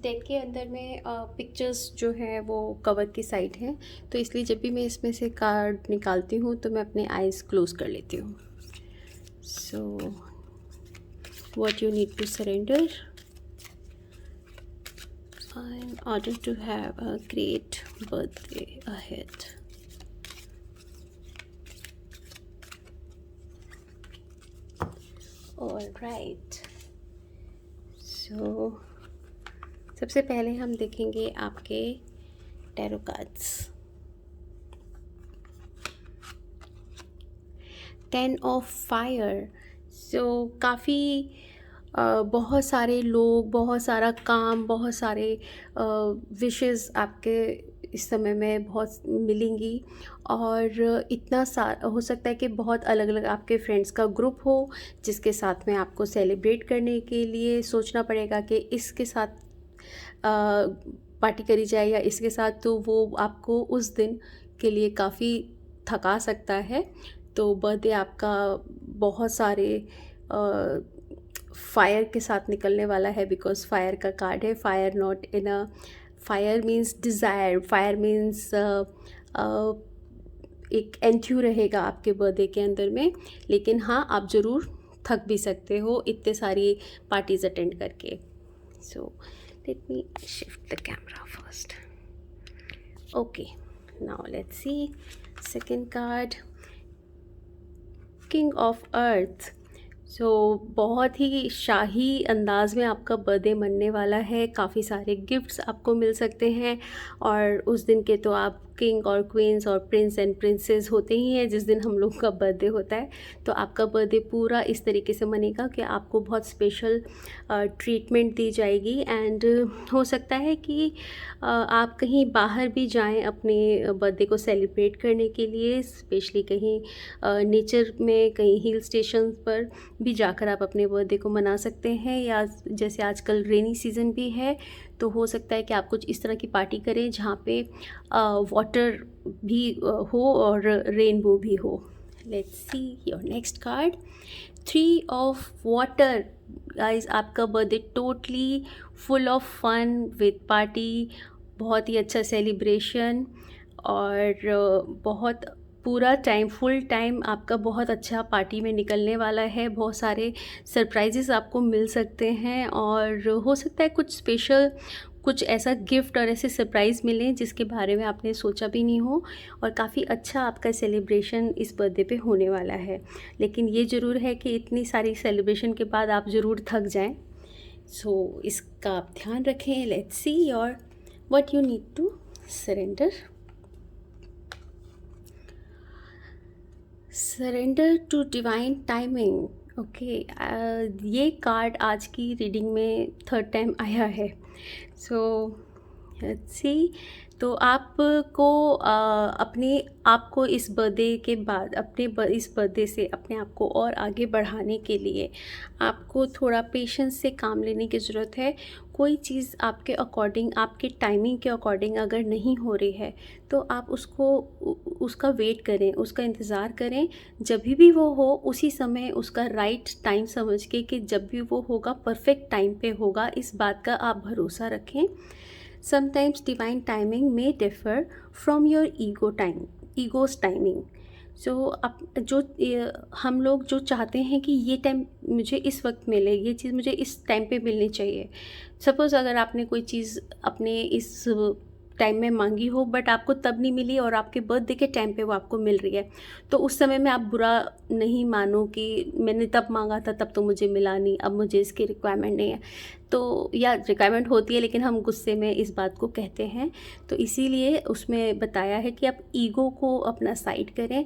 डेक के अंदर में पिक्चर्स जो है वो कवर की साइड हैं, तो इसलिए जब भी मैं इसमें से कार्ड निकालती हूँ तो मैं अपने आइज़ क्लोज़ कर लेती हूँ। So what you need to surrender in order to have a great birthday ahead. All right. So सबसे पहले हम देखेंगे आपके tarot cards. 10 of fire. So काफ़ी बहुत सारे लोग, बहुत सारा काम, बहुत सारे विशेस आपके इस समय में बहुत मिलेंगी, और इतना हो सकता है कि बहुत अलग अलग आपके फ्रेंड्स का ग्रुप हो जिसके साथ में आपको सेलिब्रेट करने के लिए सोचना पड़ेगा कि इसके साथ पार्टी करी जाए या इसके साथ, तो वो आपको उस दिन के लिए काफ़ी थका सकता है। तो बर्थडे आपका बहुत सारे फायर के साथ निकलने वाला है, बिकॉज फायर का कार्ड है। Fire not in a fire means desire, fire means एक एंथ्यू रहेगा आपके बर्थडे के अंदर में, लेकिन हाँ आप ज़रूर थक भी सकते हो इतने सारी पार्टीज़ अटेंड करके। So let me shift the camera first. Okay, now let's see second card, king of earth. So बहुत ही शाही अंदाज़ में आपका बर्थडे मनने वाला है, काफ़ी सारे गिफ्ट्स आपको मिल सकते हैं, और उस दिन के तो आप किंग और क्वींस और प्रिंस एंड प्रिंसेस होते ही हैं जिस दिन हम लोग का बर्थडे होता है। तो आपका बर्थडे पूरा इस तरीके से मनेगा कि आपको बहुत स्पेशल ट्रीटमेंट दी जाएगी, एंड हो सकता है कि आप कहीं बाहर भी जाएं अपने बर्थडे को सेलिब्रेट करने के लिए, स्पेशली कहीं नेचर में, कहीं हिल स्टेशन पर भी जाकर आप अपने बर्थडे को मना सकते हैं, या जैसे आजकल रेनी सीज़न भी है तो हो सकता है कि आप कुछ इस तरह की पार्टी करें जहाँ पे वाटर भी हो और रेनबो भी हो। Let's see your next card, 3 of water. Guys आपका birthday totally full of fun with party, बहुत ही अच्छा सेलिब्रेशन, और बहुत पूरा टाइम, फुल टाइम आपका बहुत अच्छा पार्टी में निकलने वाला है। बहुत सारे सरप्राइजेस आपको मिल सकते हैं, और हो सकता है कुछ स्पेशल, कुछ ऐसा गिफ्ट और ऐसे सरप्राइज़ मिलें जिसके बारे में आपने सोचा भी नहीं हो, और काफ़ी अच्छा आपका सेलिब्रेशन इस बर्थडे पे होने वाला है। लेकिन ये ज़रूर है कि इतनी सारी सेलिब्रेशन के बाद आप ज़रूर थक जाएं, सो इसका आप ध्यान रखें। Let's see your what you need to surrender. Surrender to divine timing. Okay, ये कार्ड आज की रीडिंग में 3rd टाइम आया है। सो लेट्स सी, तो आपको अपने आप को इस बर्थडे के बाद, इस बर्थडे से अपने आप को और आगे बढ़ाने के लिए आपको थोड़ा पेशेंस से काम लेने की ज़रूरत है। कोई चीज़ आपके अकॉर्डिंग, आपके टाइमिंग के अकॉर्डिंग अगर नहीं हो रही है तो आप उसका वेट करें, उसका इंतज़ार करें। जब भी वो हो उसी समय उसका राइट टाइम समझ के कि जब भी वो होगा परफेक्ट टाइम पे होगा, इस बात का आप भरोसा रखें। Sometimes divine timing may differ from your ego's timing. So हम लोग जो चाहते हैं कि ये टाइम मुझे इस वक्त मिले, ये चीज़ मुझे इस टाइम पे मिलनी चाहिए। सपोज़ अगर आपने कोई चीज़ अपने इस टाइम में मांगी हो बट आपको तब नहीं मिली, और आपके बर्थडे के टाइम पे वो आपको मिल रही है, तो उस समय में आप बुरा नहीं मानो कि मैंने तब मांगा था तब तो मुझे मिला नहीं, अब मुझे इसकी रिक्वायरमेंट नहीं है। तो या रिक्वायरमेंट होती है लेकिन हम गुस्से में इस बात को कहते हैं। तो इसीलिए उसमें बताया है कि आप ईगो को अपना साइड करें।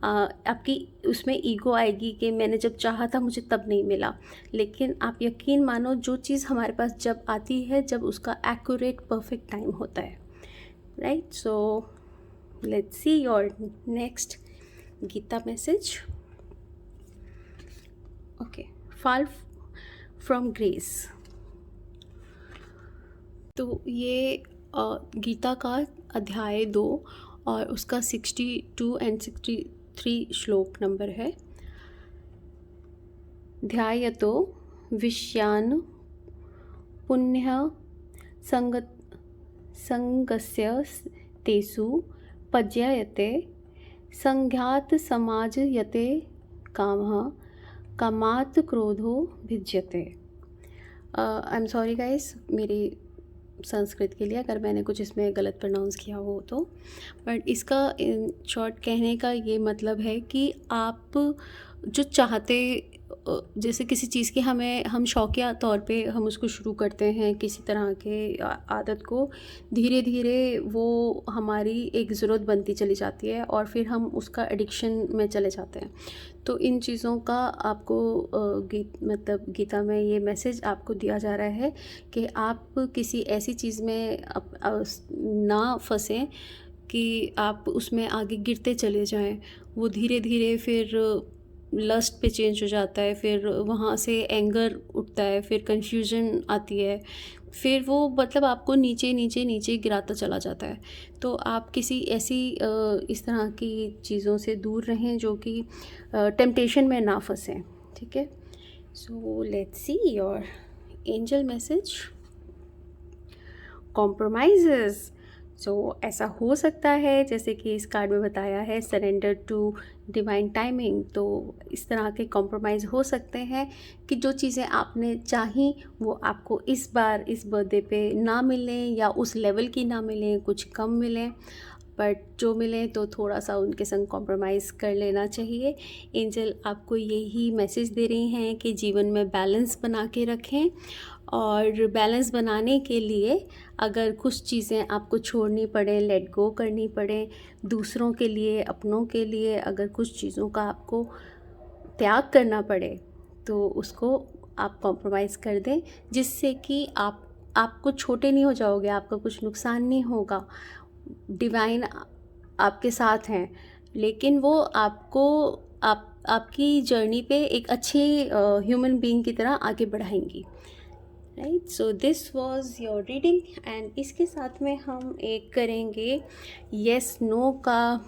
आपकी उसमें ईगो आएगी कि मैंने जब चाहा था मुझे तब नहीं मिला, लेकिन आप यकीन मानो जो चीज़ हमारे पास जब आती है, जब उसका एक्यूरेट परफेक्ट टाइम होता है, right. So let's see your next Gita message. Okay, fall from grace. तो ये गीता का अध्याय 2 और उसका 62 एंड 63 श्लोक नंबर है. ध्यायतो विषयान् पुण्यः संगस्य तेषु पज्यायते संघात समाजयते कामः कामात् क्रोधो भिज्यते. आई एम सॉरी गाइस मेरी संस्कृत के लिए अगर मैंने कुछ इसमें गलत प्रोनाउंस किया हो तो, बट इसका इन शॉर्ट कहने का ये मतलब है कि आप जो चाहते जैसे किसी चीज़ की हम शौकिया तौर पे हम उसको शुरू करते हैं किसी तरह के आदत को, धीरे धीरे वो हमारी एक ज़रूरत बनती चली जाती है और फिर हम उसका एडिक्शन में चले जाते हैं. तो इन चीज़ों का आपको मतलब गीता में ये मैसेज आपको दिया जा रहा है कि आप किसी ऐसी चीज़ में ना फंसें कि आप उसमें आगे गिरते चले जाएं. वो धीरे धीरे फिर लस्ट पे चेंज हो जाता है, फिर वहाँ से एंगर उठता है, फिर कन्फ्यूजन आती है, फिर वो मतलब आपको नीचे नीचे नीचे गिराता चला जाता है. तो आप किसी ऐसी इस तरह की चीज़ों से दूर रहें जो कि टेम्पटेशन में ना फंसें. ठीक है. So let's see your angel message. Compromises. So ऐसा हो सकता है जैसे कि इस कार्ड में बताया है सरेंडर टू डिवाइन टाइमिंग. तो इस तरह के कॉम्प्रोमाइज़ हो सकते हैं कि जो चीज़ें आपने चाही वो आपको इस बार इस बर्थडे पे ना मिलें या उस लेवल की ना मिलें, कुछ कम मिलें, बट जो मिलें तो थोड़ा सा उनके संग कॉम्प्रोमाइज़ कर लेना चाहिए. एंजल आपको यही मैसेज दे रही हैं कि जीवन में बैलेंस बना के रखें, और बैलेंस बनाने के लिए अगर कुछ चीज़ें आपको छोड़नी पड़े, लेट गो करनी पड़े, दूसरों के लिए, अपनों के लिए अगर कुछ चीज़ों का आपको त्याग करना पड़े तो उसको आप कॉम्प्रोमाइज़ कर दें, जिससे कि आपको छोटे नहीं हो जाओगे, आपका कुछ नुकसान नहीं होगा. डिवाइन आपके साथ हैं, लेकिन वो आपको आपकी जर्नी पे एक अच्छे ह्यूमन बीइंग की तरह आगे बढ़ाएंगी. Right. So this was your reading and इसके साथ में हम एक करेंगे येस नो का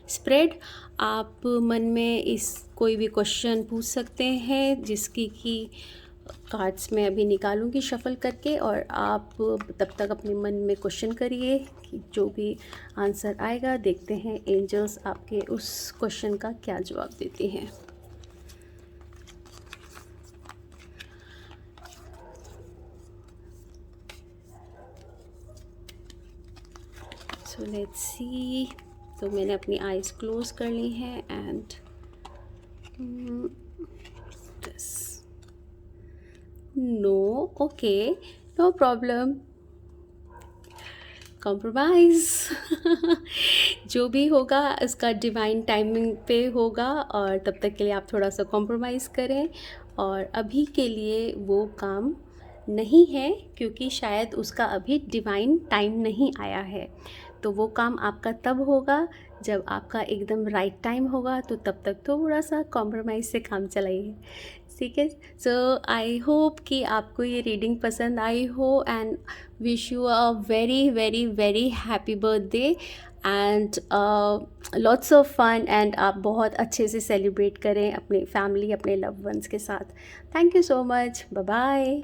स्प्रेड. आप मन में इस कोई भी क्वेश्चन पूछ सकते हैं जिसकी कि कार्ड्स मैं अभी निकालूंगी शफल करके, और आप तब तक अपने मन में क्वेश्चन करिए कि जो भी आंसर आएगा देखते हैं एंजल्स आपके उस क्वेश्चन का क्या जवाब देती हैं. So let's see. तो मैंने अपनी आइज़ क्लोज कर ली हैं and this no. Okay, no problem. Compromise. जो भी होगा उसका डिवाइन टाइमिंग पे होगा, और तब तक के लिए आप थोड़ा सा कॉम्प्रोमाइज़ करें. और अभी के लिए वो काम नहीं है क्योंकि शायद उसका अभी डिवाइन टाइम नहीं आया है. तो वो काम आपका तब होगा जब आपका एकदम राइट टाइम होगा, तो तब तक थोड़ा सा कॉम्प्रोमाइज़ से काम चलाइए. ठीक है. सो आई होप कि आपको ये रीडिंग पसंद आई हो and wish you a very very very happy birthday and lots of fun, and आप बहुत अच्छे से सेलिब्रेट करें अपने फैमिली, अपने लव्ड वंस के साथ. Thank you so much. Bye bye.